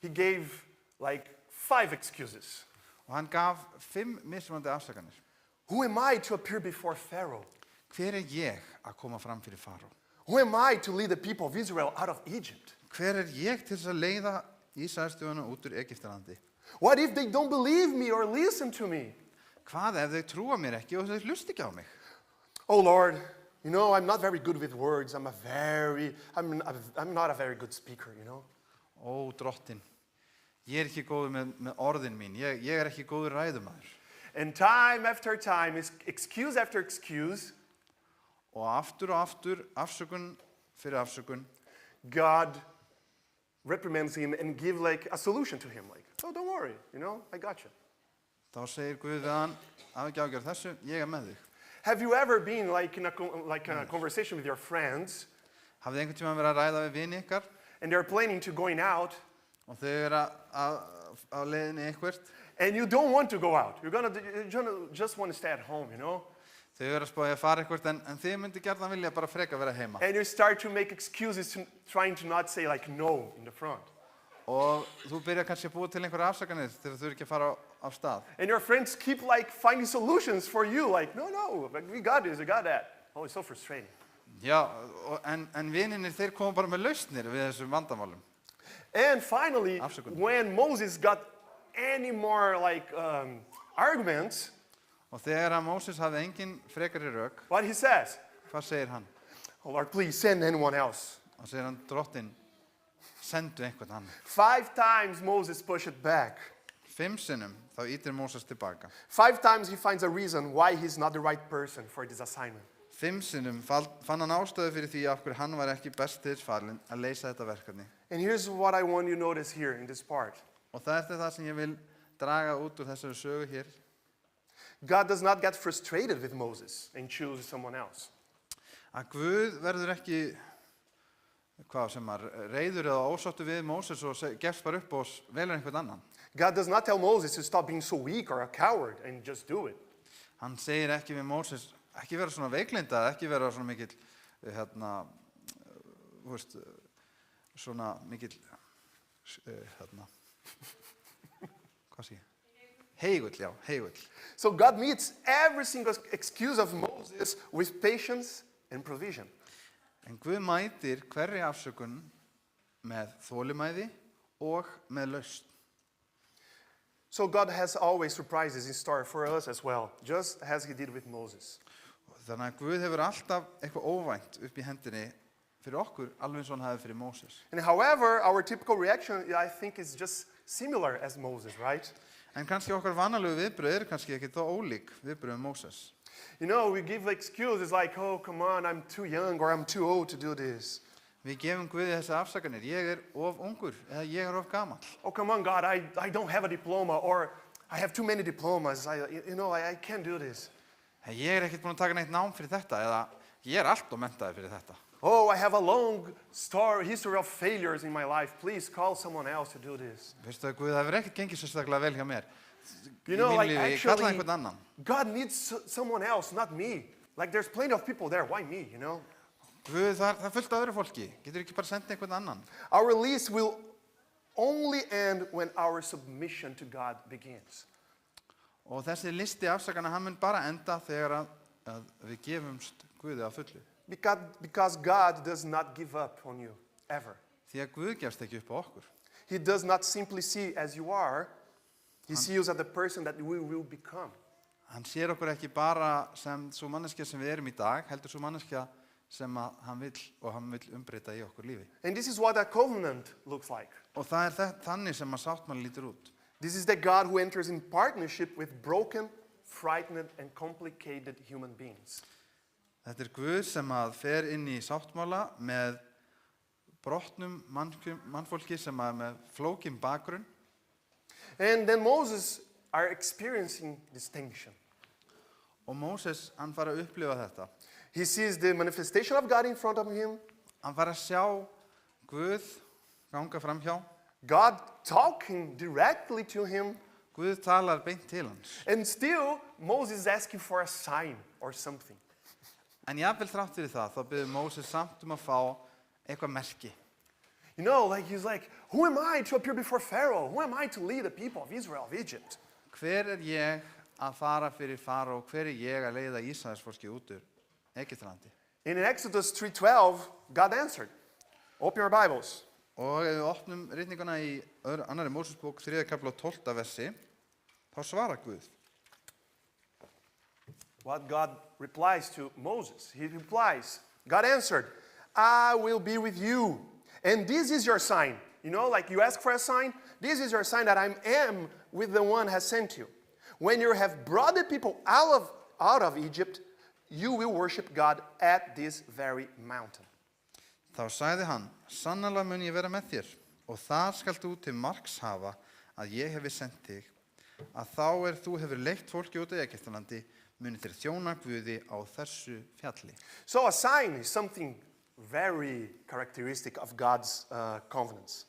he gave like 5 excuses. Og hann gaf 5 mismunandi afsakanir. Who am I to appear before Pharaoh? Hver ég að koma fram fyrir Faró? Who am I to lead the people of Israel out of Egypt? Hver ég til þess að leiða Ísraelsþjóðina út úr Egyptalandi? What if they don't believe me or listen to me? Hvað ef þau trúa mér ekki og þau hlusta ekki á mig? Oh Lord, you know, I'm not very good with words. I'm not a very good speaker, you know. Ó, drottin, ég ekki góður með orðin mín. Ég ekki góður ræðumaður. And time after time, excuse after excuse, Og aftur, afsökun fyrir afsökun, God reprimands him and give like a solution to him. Like, oh, don't worry, you know, I got you. þá segir Guð við hann, að ekki ágjör þessu, ég með þig. Have you ever been like in a conversation with your friends, Hafið einhvern tímann verið að ræða við vini ykkar and they're planning to going out, og þau á leiðinni eitthvert? and you don't want to go out. You're gonna just want to stay at home, you know. Þau að spáði að fara eitthvert en þið myndi gjarnan vilja bara freka vera heima. And you start to make excuses, trying to not say like no in the front. Og þú byrjar kannski að búa til einhverja afsakanir þegar þú ekki að fara af stað. And your friends keep like finding solutions for you, like no, we got this, we got that. Oh, it's so frustrating. Já, en vininir þeir koma bara með lausnir við þessum vandamálum. And finally, Afsökun. when Moses got any more like arguments, Og þegar að Móses hafði engin frekari rök, what he says, hvað segir hann? oh Lord, please send anyone else. Og segir hann, drottin, sendu einhvern annan. 5 times Moses pushed it back. 5 sinnum þá ítir Móses tilbaka. 5 times he finds a reason why he's not the right person for this assignment. 5 sinnum fann hann ástæðu fyrir því af hverju hann var ekki best til þess fallinn að leysa þetta verkefni. And here's what I want you to notice here in this part. Og það það sem ég vil draga út úr þessari sögu hér. God does not get frustrated with Moses and choose someone else. Að Guð verður ekki hvað sem reiður eða ósáttur við Móses og gefst bara upp og velur einhvern annan. God does not tell Moses to stop being so weak or a coward and just do it. Hann segir ekki við Móses, ekki vera svona veiklinda, ekki vera svona mikill, svona mikill, hvað sé ég? Heigull, já, heigull. So God meets every single excuse of Moses with patience and provision. En Guð mætir hverri afsökun með þolinmæði og með lausn. So God has always surprises in store for us as well, just as he did with Moses. Þannig að Guð hefur alltaf eitthvað óvænt upp í hendinni fyrir okkur, alveg eins og hann hafði fyrir Móses. And however, our typical reaction, I think, is just similar as Moses, right? En kannski okkar vanalegu viðbröð kannski ekki þó ólík viðbröðum Móses. You know, we give excuses like, oh, come on, I'm too young or I'm too old to do this. Við gefum Guði þessi afsakanir, ég of ungur eða ég of gamall. Oh, come on, God, I don't have a diploma or I have too many diplomas. I can't do this. Ég ekkert búinn að taka neitt nám fyrir þetta eða ég allt of menntaður fyrir þetta. Oh, I have a long history of failures in my life. Please call someone else to do this. Veistu að Guð, það hefur ekkert gengið sérstaklega vel hjá mér. You know, like Kalla einhvern annan. God needs someone else, not me. Like there's plenty of people there. Why me, you know? Guð, það fullt af öðru fólki. Getur ekki bara sendið einhvern annan? Our release will only end when our submission to God begins. Og þessi listi afsakana, hann mun bara enda þegar að við gefumst Guði að fullu. Because God does not give up on you, ever. Því að Guð gefst ekki upp á okkur. He does not simply see as you are. He sees you as the person that we will become. Hann sér okkur ekki bara sem svo manneskja sem við erum í dag, heldur svo manneskja sem að hann vill umbreyta í okkur lífi. And this is what a covenant looks like. Og það þannig sem að sáttmáli lítur út. This is the God who enters in partnership with broken, frightened, and complicated human beings. Þetta Guð sem að fer inn í sáttmála með brotnum mannfólki sem að með flókin bakgrunn. And then Moses are experiencing this tension. Og Móses, hann fara að upplifa þetta. He sees the manifestation of God in front of him. Hann fara að sjá Guð ganga framhjá. God talking directly to him. Guð talar beint til hans. And still, Moses is asking for a sign or something. En jafnvel þrátt fyrir það, þá biður Móses samt að fá eitthvað merki. You know, like he's like, who am I to appear before Pharaoh? Who am I to lead the people of Israel, of Egypt? Hver ég að fara fyrir Faró? Hver ég að leiða Ísraelsfólki út úr Egyptalandi? In Exodus 3:12, God answered. Open your Bibles. Og ef við opnum ritninguna í annarri Mósesbók 3. kafla 12. versi, þá svarar Guð. What God replies to Moses. He replies, God answered, I will be with you. And this is your sign. You know, like you ask for a sign. This is your sign that I am with the one has sent you. When you have brought the people out of Egypt, you will worship God at this very mountain. Þá sagði hann, sannarlega mun ég vera með þér, og þar skalt þú til marks hafa að ég hefi sendt þig, að þá þú hefur leitt fólki út af Egyptalandi, muni þér þjóna Guði á þessu fjalli. So a sign is something very characteristic of God's covenants.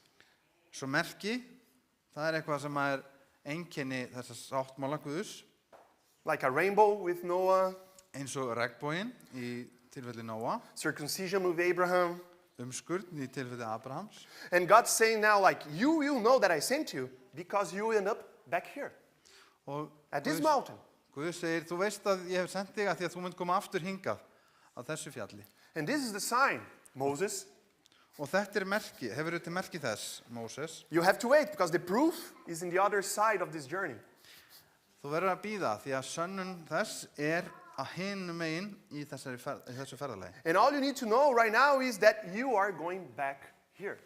Svo merki, það eitthvað sem einkenni þessa sáttmála Guðs. Like a rainbow with Noah. Eins og regnboginn í tilfelli Nóa. Circumcision with Abraham. Umskurn í tilfelli Abrahams. And God's saying now, like, you will know that I sent you because you end up back here. Og at this mountain. Guð segir, þú veist að ég hef sendt þig að því að þú munt koma aftur hingað á þessu fjalli. And this is the sign, Moses. Og þetta merki, hefur til merki þess, Móses. You have to wait because the proof is in the other side of this journey. Þú verður að bíða því að sönnun þess að hinum megin í þessu ferðalagi. And all you need to know right now is that you are going back here.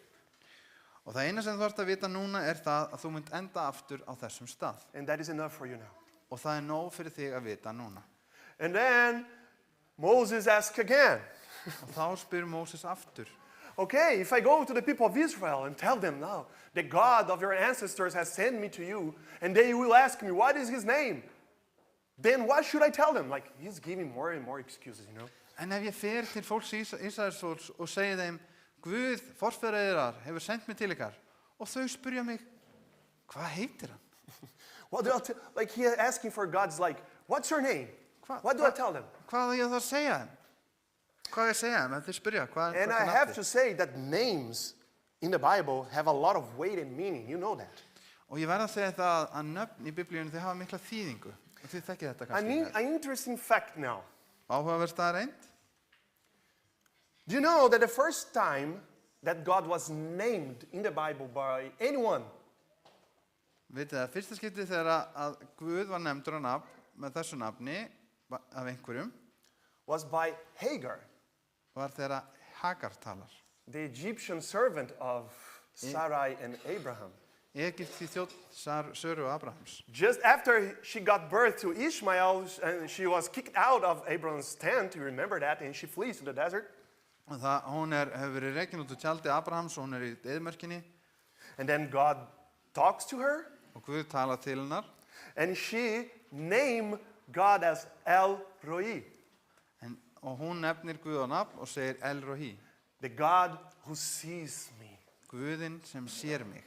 Og það eina sem þú þarft að vita núna það að þú munt enda aftur á þessum stað. And that is enough for you now. Og það nóg fyrir þig að vita núna. And then Moses asks again. Og þá spyr Móses aftur. Okay, if I go to the people of Israel and tell them now, the God of your ancestors has sent me to you, and they will ask me, what is his name? Then what should I tell them? Like, he's giving more and more excuses, you know. En ef ég fer til fólks Ísraelsfólks og segi þeim, Guð, forfeður yðar, hefur sendt mig til ykkar, og þau spyrja mig, hvað heitir hann? Well, like he asking for God's like, what's your name? What do I tell them? Hvað á ég þá að segja þeim? Hvað ég segja þeim? Þau spyrja, hvað And I have to say that names in the Bible have a lot of weight and meaning. You know that. Og ég verð að segja það að nöfn í Biblíunni þau hafa mikla þýðingu. Og þið þekkið þetta kannski. An interesting fact now. Áhugaverð staðreynd. Do you know that the first time that God was named in the Bible by anyone? Vitið að fyrsta skiptið þegar að Guð var nefndur á nafn með þessu nafni af einhverjum was by Hagar. Var þegar Hagar talar. The Egyptian servant of Sarai and Abraham. Egypt því þjótt Söru og Abrahams. Just after she got birth to Ishmael, and she was kicked out of Abraham's tent, you remember that, and she flees to the desert. Og hún hefur verið rekin út úr tjaldi Abrahams og hún í eyðimörkinni And then God talks to her, og Guð talar til hennar and she named God as El Roi, og hún nefnir Guð á nafn og segir El Rohi, the God who sees me. Guðinn sem sér mig.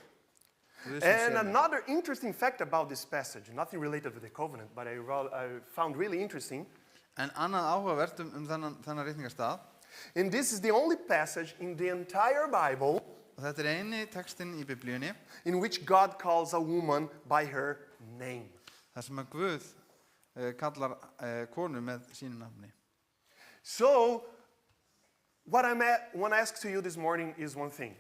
Guð sem And sér mig. another interesting fact about this passage, nothing related to the covenant, but I found really interesting, En annað áhugavert þennan ritningarstað, and this is the only passage in the entire Bible og þetta eini textinn í Biblíunni, in which God calls a woman by her name. þar sem að Guð kallar konu með sínu nafni. So, what I want to ask to you this morning is one thing.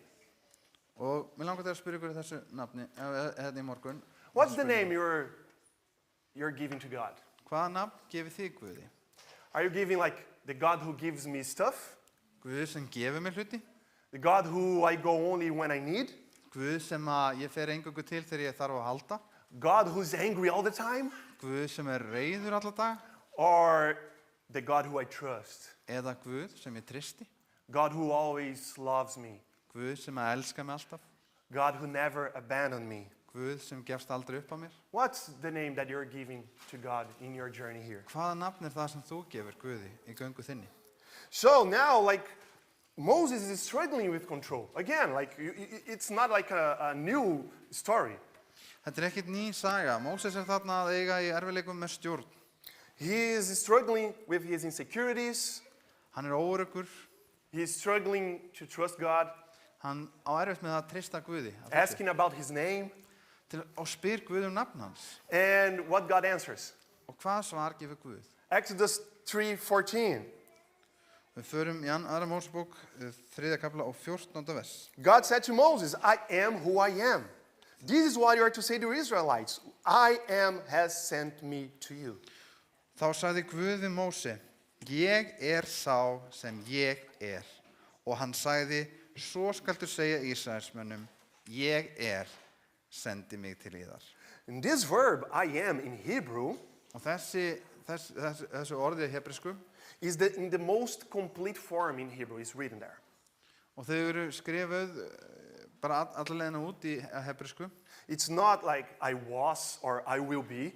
Og mér langar til að spyrja ykkur í þessu nafni, hérna í morgun. What's the name you're giving to God? Hvaða nafn gefið þið Guði? Are you giving like the God who gives me stuff? Guð sem gefur mér hluti? The God who I go only when I need? Guð sem að ég fer eingöngu til þegar ég þarf að halda? God who's angry all the time? Guð sem reiður alla dag? Or the God who I trust? Eða Guð sem ég tristi? God who always loves me? Guð sem að elska mig alltaf? God who never abandoned me? Guð sem gefst aldrei upp á mér? What's the name that you're giving to God in your journey here? Hvaða nafn það sem þú gefur Guði í göngu þinni? So now, like, Moses is struggling with control. Again, like, it's not like a new story. Þetta ekkert ný saga. Móses þarna að eiga í erfiðleikum með stjórn. He is struggling with his insecurities. Hann óöruggur. He is struggling to trust God. Hann á erfitt með að treysta Guði. Asking about his name. Og spyr Guð nafn hans. And what God answers. Og hvað svar gefur Guð? Exodus 3:14. Við förum í aðra Mósebók, 3. kapla og 14. vers. God said to Moses, I am who I am. This is what you are to say to Israelites. I am has sent me to you. Þá sagði Guð við Móse, ég sá sem ég Og hann sagði, svo skaltu segja Ísraelsmönnum, ég sendi mig til yðar. And this verb, I am, in Hebrew, Og þessu orðið í hebresku, is in the most complete form in Hebrew. It's written there. og þau eru skrifuð bara allavegna út í hebresku. It's not like I was or I will be.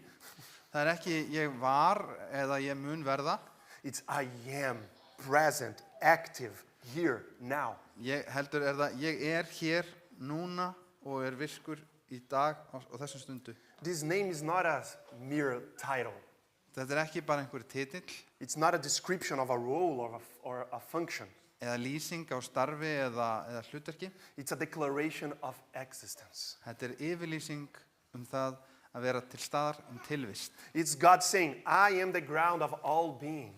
Það ekki ég var eða ég mun verða. It's I am, present, active, here, now. Heldur það, ég hér núna og virkur í dag á þessum stundu. This name is not a mere title. Þetta ekki bara einhver titill. It's not a description of a role or a function. Eða lýsing á starfi eða hlutverki. It's a declaration of existence. Þetta yfirlýsing það að vera til staðar tilvist. It's God saying, I am the ground of all being.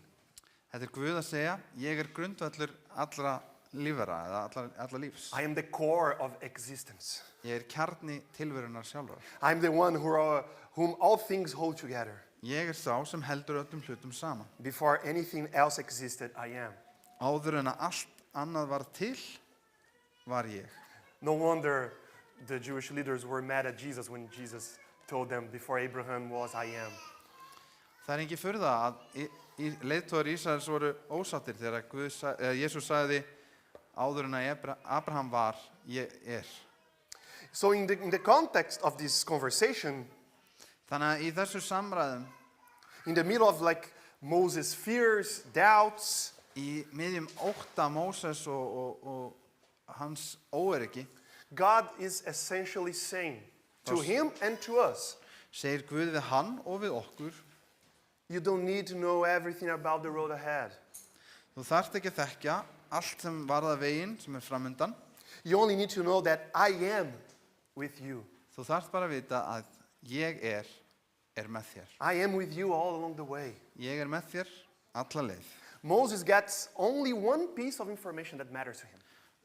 Þetta Guð að segja, ég grundvöllur allra lífvera eða allra lífs. I am the core of existence. Ég kjarni tilverunar sjálfar. I am the one whom all things hold together. Ég sá sem heldur öllum hlutum saman. Before anything else existed, I am. Áður en allt annað var til, var ég. No wonder the Jewish leaders were mad at Jesus when Jesus told them, before Abraham was, I am. Það ekki furða að leiðtogar Ísraels voru ósáttir þegar Jesús sagði áður en Abraham var, ég So in the context of this conversation, þannig að í þessu samræðum, in the middle of like Moses' fears, doubts, í miðjum ótta Móses og hans óöryggi, God is essentially saying to him and to us, segir Guð við hann og við okkur, you don't need to know everything about the road ahead. Þú þarft ekki að þekkja allt sem varðar veginn sem framundan. You only need to know that I am with you. Þú þarft bara að vita að ég með þér. I am with you all along the way. Ég með þér alla leið. Moses gets only one piece of information that matters to him.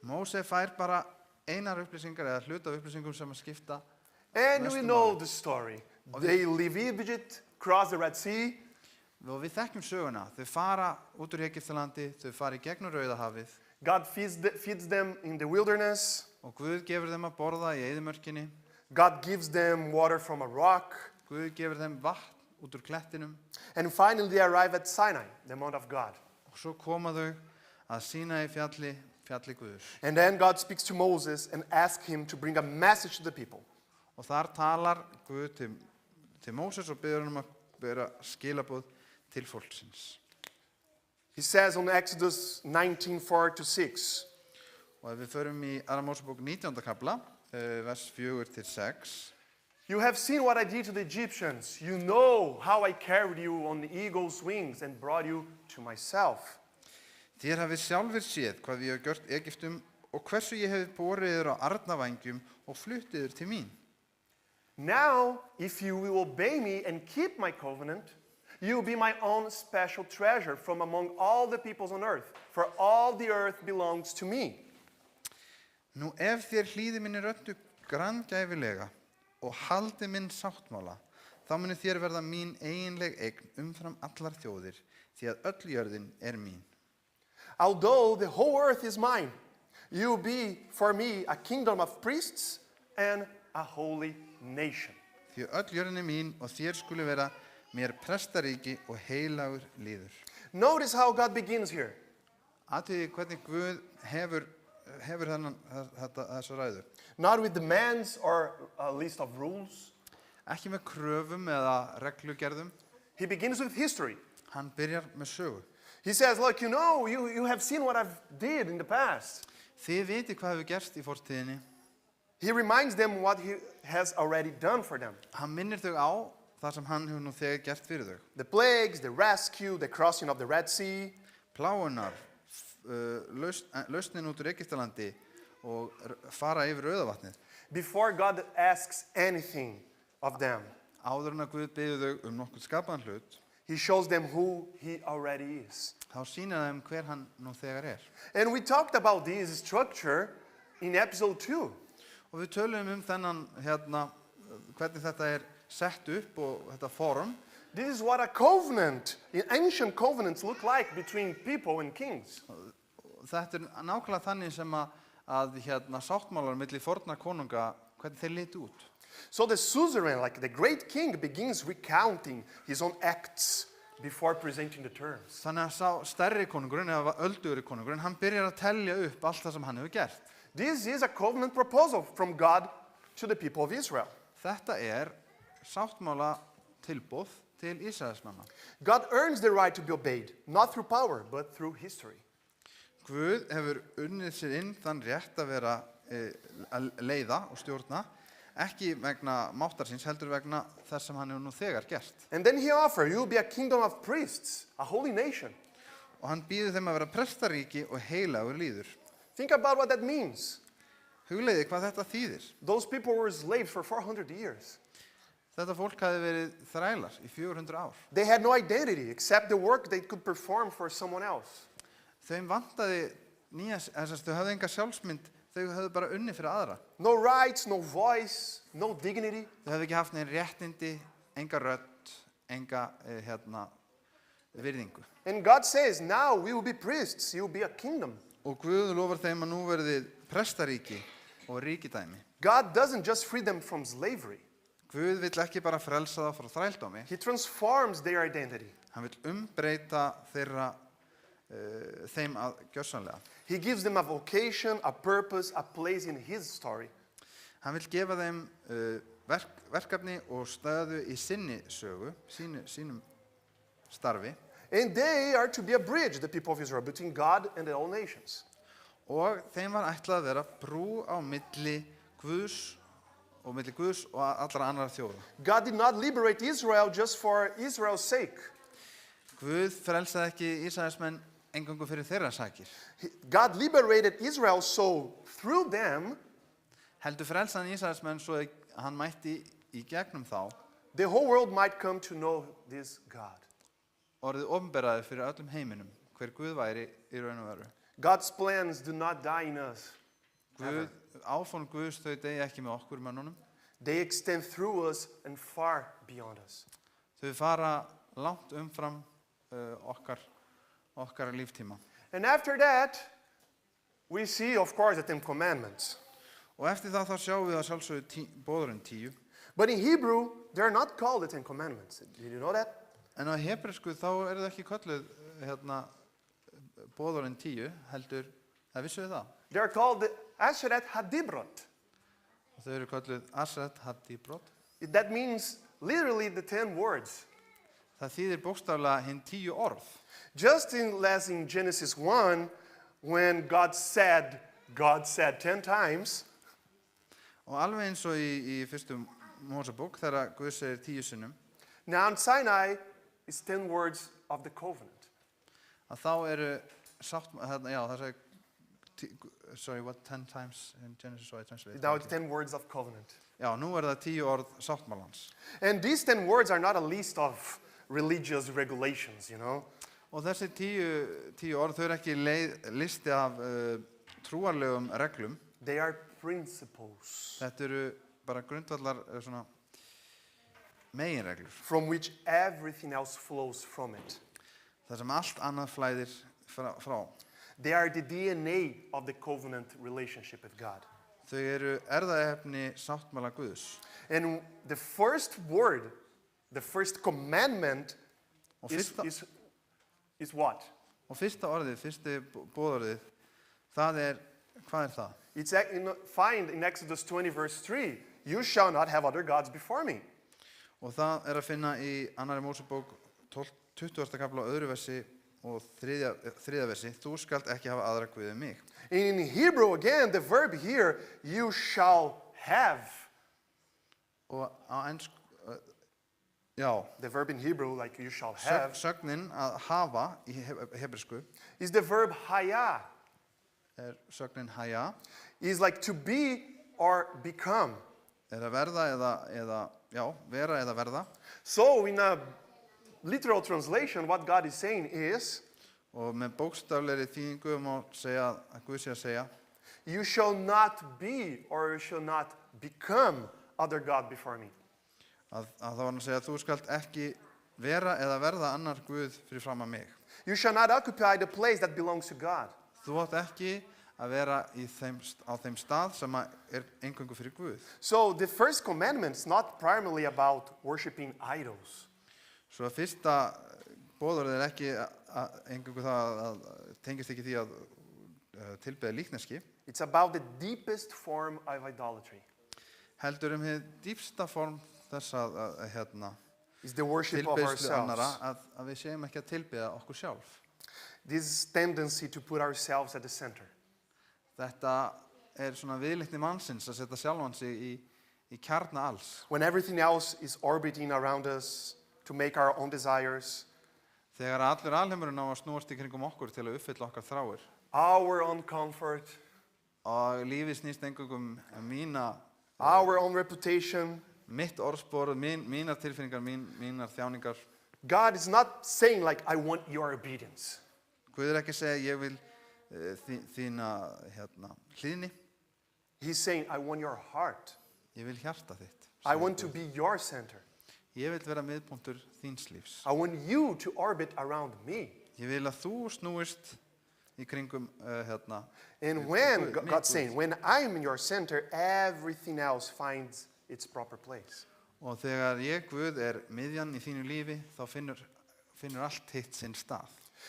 Móse fær bara einar upplýsingar eða hluta af upplýsingum sem að skipta. And we know the story. They leave Egypt, cross the Red Sea. Og við þekkjum söguna. Þau fara út úr Egyptalandi, þau fara í gegnum Rauðahafið. God feeds them in the wilderness. Og Guð gefur þeim að borða í eyðimörkinni. God gives them water from a rock. Guð gefur þeim vatn út úr klettinum And finally they arrive at Sinai, the Mount of God. og svo koma þau að Sínai fjalli Guðs. And then God speaks to Moses and asks him to bring a message to the people. Og þar talar Guð til Móses og biður hann að bera skilaboð til fólksins. He says on Exodus 19:4-6, Og ef við förum í 2. Mósebók 19. kapla, vers 4-6, you have seen what I did to the Egyptians. You know how I carried you on the eagle's wings and brought you to myself. Þér hafið sjálfir séð hvað ég hef gjört Egyptum og hversu ég hef borið þér á arnavængjum og fluttið þér til mín. Now, if you will obey me and keep my covenant, you will be my own special treasure from among all the peoples on earth, for all the earth belongs to me. Nú ef þér hlýði minni röddu granngæfilega og haldi minn sáttmála, þá muni þér verða mín eiginleg eign umfram allar þjóðir, því að öll jörðin mín. Although the whole earth is mine, you will be for me a kingdom of priests and a holy nation. Því öll jörðin mín og þér skuli vera mér prestaríki og heilagur lýður. Notice how God begins here. Athugið hvernig Guð hefur þessu ræðu. Not with demands or a list of rules. Ekki með kröfum eða reglugerðum. He begins with history. Hann byrjar með sögu. He says, look, you know, you have seen what I've did in the past. Þið viti hvað hefur gerst í fortíðinni. He reminds them what he has already done for them. Hann minnir þau á það sem hann hefur nú þegar gert fyrir þau. The plagues, the rescue, the crossing of the Red Sea. Plágunar, lausnin út úr Egyptalandi og fara yfir Rauðavatnið. Before God asks anything of them, Áður en að Guð biður þau nokkuð skapaðan hlut, he shows them who he already is. þá sýnir þeim hver hann nú þegar And we talked about this structure in episode 2. Og við tölum þennan hvernig þetta sett upp og þetta form. This is what a covenant, ancient covenants look like between people and kings. Þetta nákvæmlega þannig sem að sáttmálar milli forna konunga, hvernig þeir litu út. So the suzerain, like the great king, begins recounting his own acts before presenting the terms. Þannig að sá stærri konungurinn eða öldugri konungurinn, hann byrjar að telja upp allt það sem hann hefur gert. This is a covenant proposal from God to the people of Israel. Þetta sáttmála tilboð til Ísraelsmanna. God earns the right to be obeyed, not through power, but through history. Guð hefur unnið sér inn þann rétt að vera að leiða og stjórna, ekki vegna máttar síns, heldur vegna þess sem hann hefur nú þegar gert. And then he offers, you will be a kingdom of priests, a holy nation. Og hann býður þeim að vera prestaríki og heilagur lýður. Think about what that means. Hugleiði hvað þetta þýðir. Those people were slaves for 400 years. Þetta fólk hafði verið þrælar í 400 ár. They had no identity except the work they could perform for someone else. Þeim vantaði þau hafði enga sjálfsmynd, þau hafði bara unnið fyrir aðra. No rights, no voice, no dignity. Þau hafði ekki haft neinn réttindi, enga rödd, enga virðingu. And God says, now we will be priests, you will be a kingdom. Og Guð lofar þeim að nú verði prestaríki og ríkidæmi. God doesn't just free them from slavery. Guð vill ekki bara frelsa það frá þrældómi. He transforms their identity. Hann vill umbreyta þeim gjörsamlega. He gives them a vocation, a purpose, a place in his story. Hann vill gefa þeim verkefni og stöðu í sinni sögu, sínum starfi. And they are to be a bridge, the people of Israel, between God and all nations. Og þeim var ætlað að vera brú á milli Guðs og allra annarra þjóða. God did not liberate Israel just for Israel's sake. Guð frelsaði ekki Ísraelsmenn eingöngu fyrir þeirra sakir. God liberated Israel so through them, Heldur frelsaði Ísraelsmenn svo að hann mætti í gegnum þá, the whole world might come to know this God. orðið opinberaði fyrir öllum heiminum, hver Guð væri í raun og veru. God's plans do not die in us. Áform Guðs þau deyja ekki með okkur mönnunum. They extend through us and far beyond us. Þau fara langt umfram okkar líftíma. And after that, we see, of course, the Ten Commandments. Og eftir það þá sjáum við að sjálfsögðu boðorðin 10. But in Hebrew, they're not called the Ten Commandments. Did you know that? En á hebresku þá eru það ekki kölluð boðorðin 10, heldur, það vissu við það. They're called the Asherat Hadibrot. Og þau eru kölluð Aseret Hadibrot. That means literally the 10 words. Það þýðir bókstaflega hinn 10 orð. Just as in Genesis 1, when God said 10 times, Og alveg eins og í fyrstu Mósebók þegar Guð segir 10 sinnum, Mount Sinai is 10 words of the covenant. að þá eru það segir, sorry, what 10 times in Genesis, so I translate. Now it's 10 words of covenant. Já, nú er það 10 orð sáttmálans. And these 10 words are not a list of religious regulations, you know. Og þessi 10 orð, þau eru ekki listi af trúarlegum reglum. They are principles Þetta eru bara grundvallar svona meginreglur. from which everything else flows from it. Það sem allt annað flæðir frá. They are the DNA of the covenant relationship with God. Þau eru erfðaefni sáttmála Guðs. And the first word, the first commandment Og is, fyrsta, is what? og fyrsta orðið, fyrsti boðorðið, hvað er það? It's find in Exodus 20 verse 3, you shall not have other gods before me. Og það er að finna í 2. Mósebók 20. kafla og 2. versi og 3. versi, þú skalt ekki hafa aðra guði mig. In Hebrew, again, the verb here, you shall have. Og á ensku, já, The verb in Hebrew, like you shall have, sögnin að hafa í hebresku is the verb haya. Sögnin haya, Is like to be or become. að verða vera eða verða. So in a literal translation, what God is saying is, Og með bókstaflegri þýðingu má segja að Guð sé að segja, you shall not be or you shall not become other God before me. að þá var hann að segja að þú skalt ekki vera eða verða annar Guð fyrir fram að mig. You shall not occupy the place that belongs to God. Þú átt ekki að vera á þeim stað sem er eingöngu fyrir Guð. So the first commandment is not primarily about worshiping idols. Svo að fyrsta boðorðið er ekki eingöngu það að tengist ekki því að tilbeða líkneski, It's about the deepest form of idolatry. heldur hið dýpsta form þess að It's the worship of tilbeðslu annara, ourselves. að við séum ekki að tilbeða okkur sjálf. This tendency to put ourselves at the center. Þetta er svona viðleitni mannsins að setja sjálfan sig í kjarna alls. When everything else is orbiting around us to make our own desires, Þegar allur alheimurinn á að snúast í kringum okkur til að uppfylla okkar þráir. our own comfort, Og lífið snýst eingöngu our own reputation, mitt orðspor, mínar tilfinningar, mínar þjáningar. God is not saying like, I want your obedience. Guð er ekki að segja, ég vil þína hlýðni. He's saying, I want your heart. Ég vil hjarta þitt. I segir want to Guð. be your center. Ég vil vera miðpunktur þíns lífs. I want you to orbit around me. Ég vil að þú snúist í kringum And when, Guð, God's Guð. saying, when I'm in your center, everything else finds its proper place. Og þegar ég, Guð, er miðjan í þínu lífi, þá finnur allt hitt sinn stað.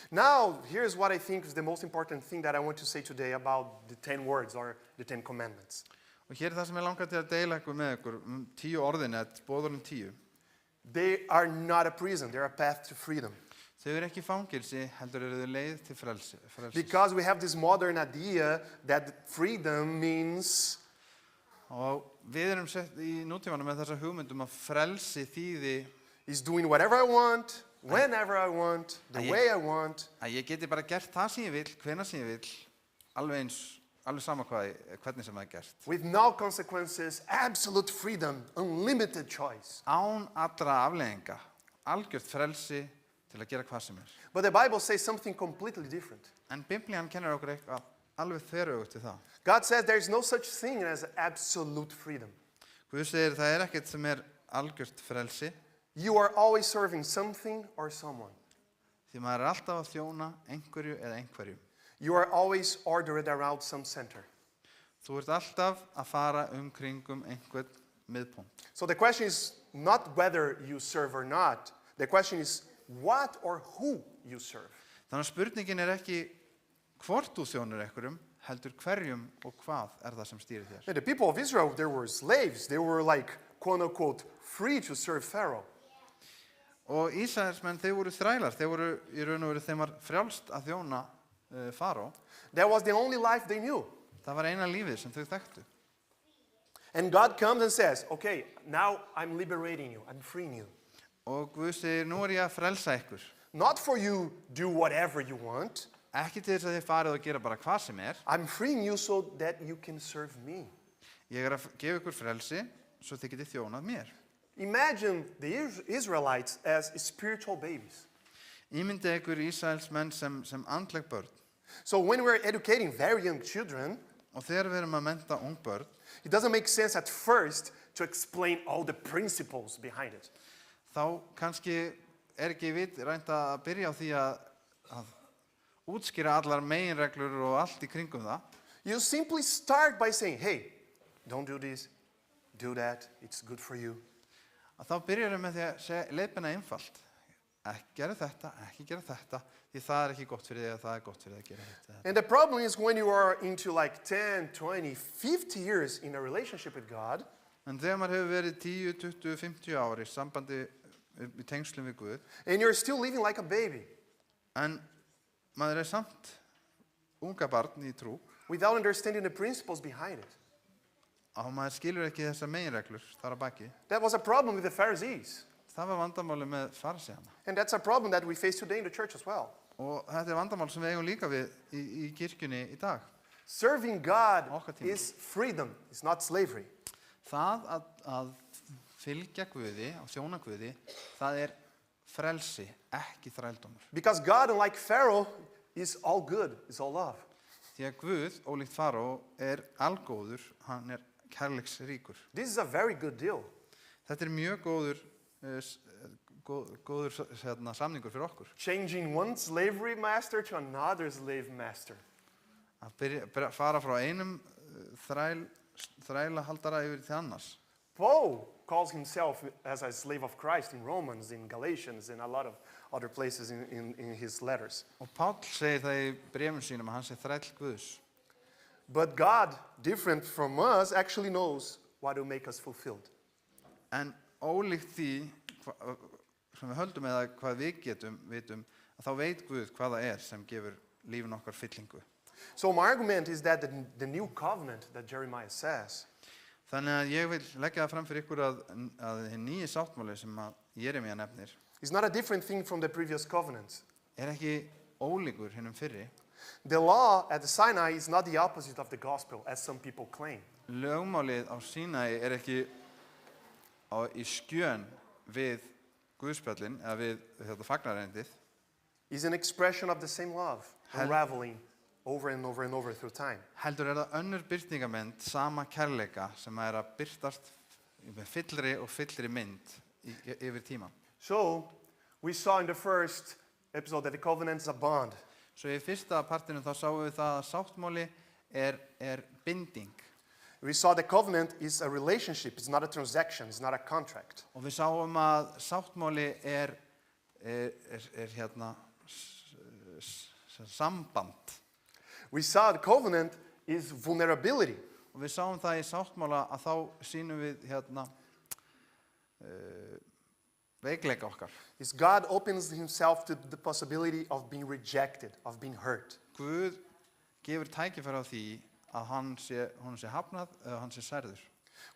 Now, here's what I think is the most important thing that I want to say today about the 10 words or the 10 commandments. Og hér er það sem ég langar til að deila með ykkur 10 orðin, eða boðorðin 10. They are not a prison, they're a path to freedom. Þau eru ekki fangilsi, heldur eru þau leið til frelsis. Because we have this modern idea that freedom means Og við erum sett í nútímanum með þessa hugmyndum að frelsi þýði is doing whatever I want, whenever I want, the way I want. að ég geti bara gert það sem ég vil, hvenær sem ég vil, alveg sama hvernig sem það er gert. With no consequences, absolute freedom, unlimited choice. Án allra afleiðinga, algjört frelsi til að gera hvað sem er. But the Bible says something completely different. En Biblían kennir okkur eitthvað alveg þveröfugt við það. God says there is no such thing as absolute freedom. Guð segir það er ekkert sem er algjört frelsi, You are always serving something or someone. því maður er alltaf að þjóna einhverju eða einhverjum. You are always ordered around some center. Þú ert alltaf að fara kringum einhvern miðpunkt. So the question is not whether you serve or not. The question is what or who you serve. Þannig að spurningin ekki hvort þú þjónur einhverjum, heldur hverjum og hvað það sem stýrir þér. And the people of Israel, they were slaves. They were like, quote unquote, free to serve Pharaoh. Og Ísraelsmenn, þeir voru þrælar, þeir voru í raun og veru þeim var frjálst að þjóna faró. That was the only life they knew. Það var eina lífið sem þau þekktu. And God comes and says, okay, now I'm liberating you. I'm freeing you. Og Guð segir, nú ég að frelsa ykkur. Not for you do whatever you want. Ekki til þess að þið farið og gera bara hvað sem I'm freeing you so that you can serve me. Ég að gefa ykkur frelsi, svo þið getið þjónað mér. Imagine the Israelites as spiritual babies. Ímyndið ykkur Ísraelsmenn sem andleg börn. So when we're educating very young children, Og þegar við erum að mennta ung börn, it doesn't make sense at first to explain all the principles behind it. þá kannski ekki rænt að byrja á því að útskýra allar meginreglur og allt í kringum það. You simply start by saying, hey, don't do this, do that, it's good for you. Að þá byrjar við með því að segja leiðbeina einfalt. Ekki gera þetta, því það ekki gott fyrir þig og það gott fyrir þig að gera þetta. And the problem is when you are into like 10, 20, 50 years in a relationship with God, En þegar maður hefur verið 10, 20, 50 ár í sambandi í tengslum við Guð, and you're still living like a baby, en maður samt unga barn í trú, without understanding the principles behind it. og maður skilur ekki þessar meginreglur þar að baki. That was a problem with the Pharisees. Það var vandamáli með fariseiana. And that's a problem that we face today in the church as well. Og þetta vandamál sem við eigum líka við í kirkjunni í dag. Serving God Okkar tíma. is freedom, it's not slavery. Það að fylgja Guði og þjóna Guði, það frelsi, ekki þrældómur. Because God, unlike Pharaoh, is all good, is all love. Því að Guð, ólíkt faró, algóður, hann kærleiksríkur. This is a very good deal. Þetta mjög góður samningur fyrir okkur. Changing one slavery master to another slave master. Að fara frá einum þrælahaldara yfir til annars. Paul calls himself as a slave of Christ in Romans, in Galatians, and a lot of other places in his letters. Og Páll segir það í bréfum sínum að hann sé þræll Guðs. But God, different from us, actually knows what will make us fulfilled. En ólíkt því sem við höldum eða hvað við vitum, að þá veit Guð hvað það sem gefur lífin okkar fyllingu. So my argument is that the new covenant that Jeremiah says, Þannig að ég vil leggja það fram fyrir ykkur að hinn nýji sáttmáli sem að Jeremía nefnir is not a different thing from the previous covenants. Ekki ólíkur hinnum fyrri. The law at the Sinai is not the opposite of the gospel, as some people claim. Lögmálið á Sínai ekki í skjön við Guðspjallinn eða við fagnarerindið. Is an expression of the same love, unraveling over and over and over through time. Heldur það önnur birtingamynd sama kærleika sem að birtast með fyllri mynd yfir tíma. So, we saw in the first episode that the covenant is a bond. Svo í fyrsta partinu þá sáum við það að sáttmáli binding. We saw the covenant is a relationship, it's not a transaction, it's not a contract. Og við sáum að sáttmáli samband. We saw the covenant is vulnerability. Og við sáum það í sáttmála að þá sýnum við veikleika okkar. Is God opens himself to the possibility of being rejected, of being hurt. Guð gefur tækifæri á því að honum sé hafnað eða hann sé særður.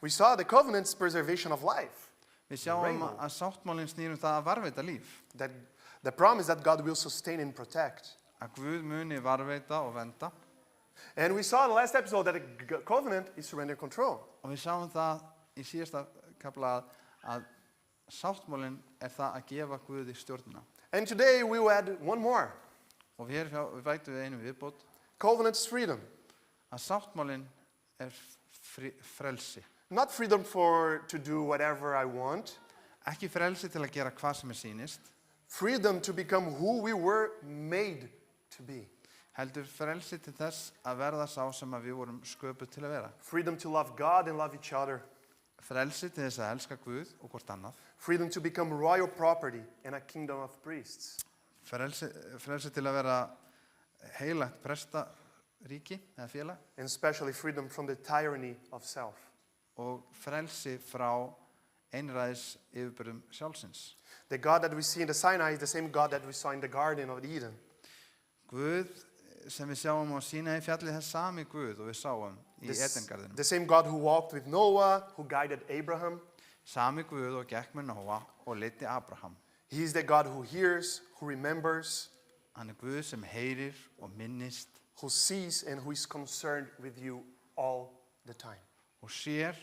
We saw the covenant's preservation of life. Við sjáum að sáttmálinn snýr það að varðveita líf. That the promise that God will sustain and protect. Að Guð muni varðveita og vernda. And we saw in the last episode that the covenant is surrender control. Og við sjáum það í síðasta kafla að sáttmálinn það að gefa Guði stjórnina. And today we will add one more. Og við vætum við einu viðbót. Covenant's freedom. Að sáttmálinn frelsi. Not freedom to do whatever I want. Ekki frelsi til að gera hvað sem sýnist. Freedom to become who we were made to be. heldur frelsi til þess að verða sá sem að við vorum sköpuð til að vera. Freedom to love God and love each other. Frelsi til þess að elska Guð og hvort annað. Freedom to become royal property and a kingdom of priests. Frelsi til að vera heilagt prestaríki eða félag. And especially freedom from the tyranny of self. Og frelsi frá einræðis yfirbörðum sjálfsins. The God that we see in the Sinai is the same God that we saw in the Garden of Eden. Guð sem við sjáum á Sínaí fjalli þess sami Guð og við sáum í Edengarðinum. The same God who walked with Noah, who guided Abraham. Sami Guð og gekk með Nóa og leiddi Abraham. He is the God who hears, who remembers, Hann Guð sem heyrir og minnist who sees and who is concerned with you all the time. og sér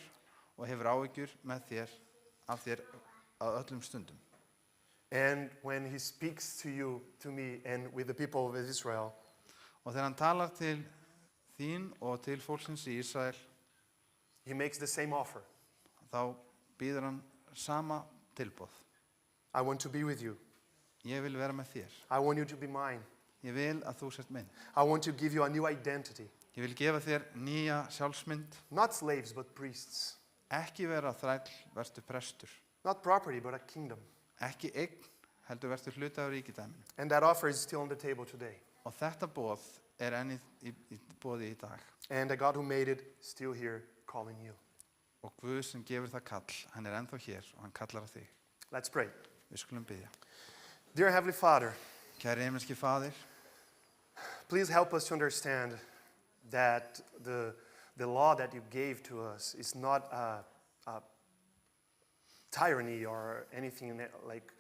og hefur áhyggjur með þér af þér að öllum stundum. And when he speaks to you, to me, and with the people of Israel, Og þegar hann talar til þín og til fólksins í Ísrael, he makes the same offer. þá býður hann sama tilboð. I want to be with you. Ég vil vera með þér. I want you to be mine. Ég vil að þú sért minn. I want to give you a new identity. Ég vil gefa þér nýja sjálfsmynd. Not slaves, but priests. Ekki vera þræll, vertu prestur. Not property, but a kingdom. Ekki eign, heldur vertu hluti af ríkidæminu. And that offer is still on the table today. Og þetta boð enn í boði í dag. And the God who made it still here calling you. Og Guð sem gefur það kall, hann ennþá hér og hann kallar að þig. Let's pray. Við skulum biðja. Dear Heavenly Father, Kæri himneski Faðir, please help us to understand that the law that you gave to us is not a tyranny or anything like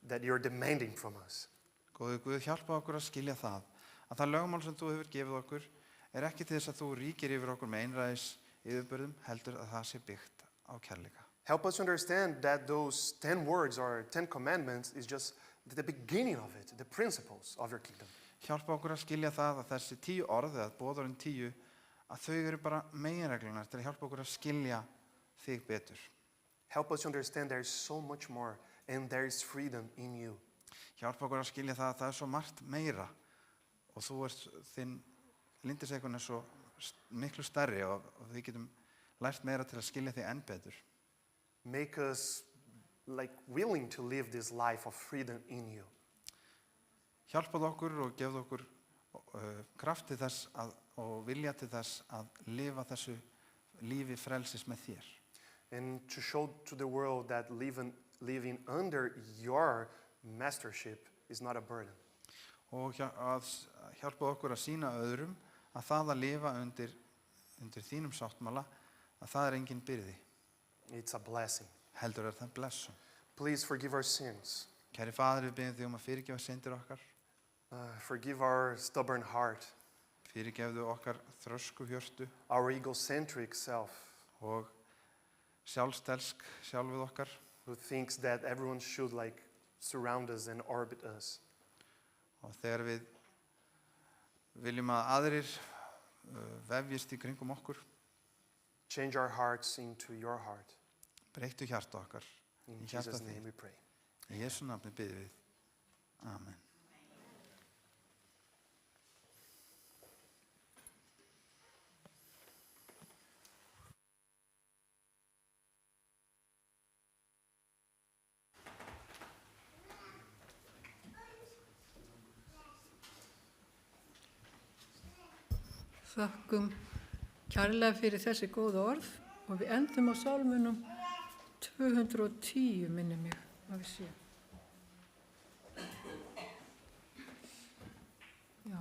that you're demanding from us. góði Guð, hjálpa okkur að skilja það, að það lögmál sem þú hefur gefið okkur ekki til þess að þú ríkir yfir okkur með einræðis yfirbörðum, heldur að það sé byggt á kærleika. Help us understand that those 10 words or 10 commandments is just the beginning of it, the principles of your kingdom. Hjálpa okkur að skilja það að þessi 10 orð, eða boðorðin 10, að þau eru bara meginreglunar til að hjálpa okkur að skilja þig betur. Help us understand there is so much more and there is freedom in you. Hjálpa okkur að skilja það að það er svo margt meira og þinn lindiseikun er svo miklu stærri og við getum lært meira til að skilja þig enn betur. Make us like willing to live this life of freedom in you. Hjálpað okkur og gefðu okkur kraft til þess og vilja til þess að lifa þessu lífi frelsis með þér. And to show to the world that living under your mastership is not a burden. Og að hjálpa okkur að sýna öðrum að það að lifa undir þínum sáttmála, að það er engin byrði. It's a blessing. Heldur er það blessun. Please forgive our sins. Kæri Faðir, við biðjum þig að fyrirgefa syndir okkar. Forgive our stubborn heart, Fyrirgefðu okkar þrösku hjörtu our egocentric self, og sjálfstelsk sjálfið okkar, who thinks that everyone should like surround us and orbit us. og þegar við viljum að aðrir vefjist í kringum okkur, Change our hearts into your heart. breyttu hjarta okkar In í hjarta Jesus' name þig. we pray. Í Jesú nafni biðjum við. Amen. Þökkum kærlega fyrir þessi góða orð og við endum á sálmunum 210 minni mig að við séum. Já.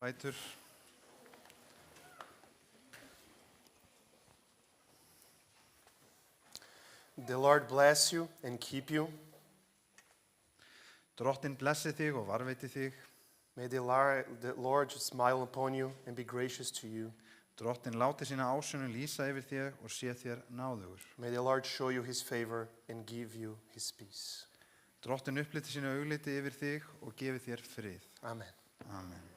Fætur. The Lord bless you and keep you. Drottinn blessi þig og varveiti þig. May the Lord smile upon you and be gracious to you. Drottinn láti sína ásjónu lýsa yfir þér og sé þér náðugur. May the Lord show you his favor and give you his peace. Drottinn uppliti sína augliti yfir þig og gefi þér frið. Amen. Amen.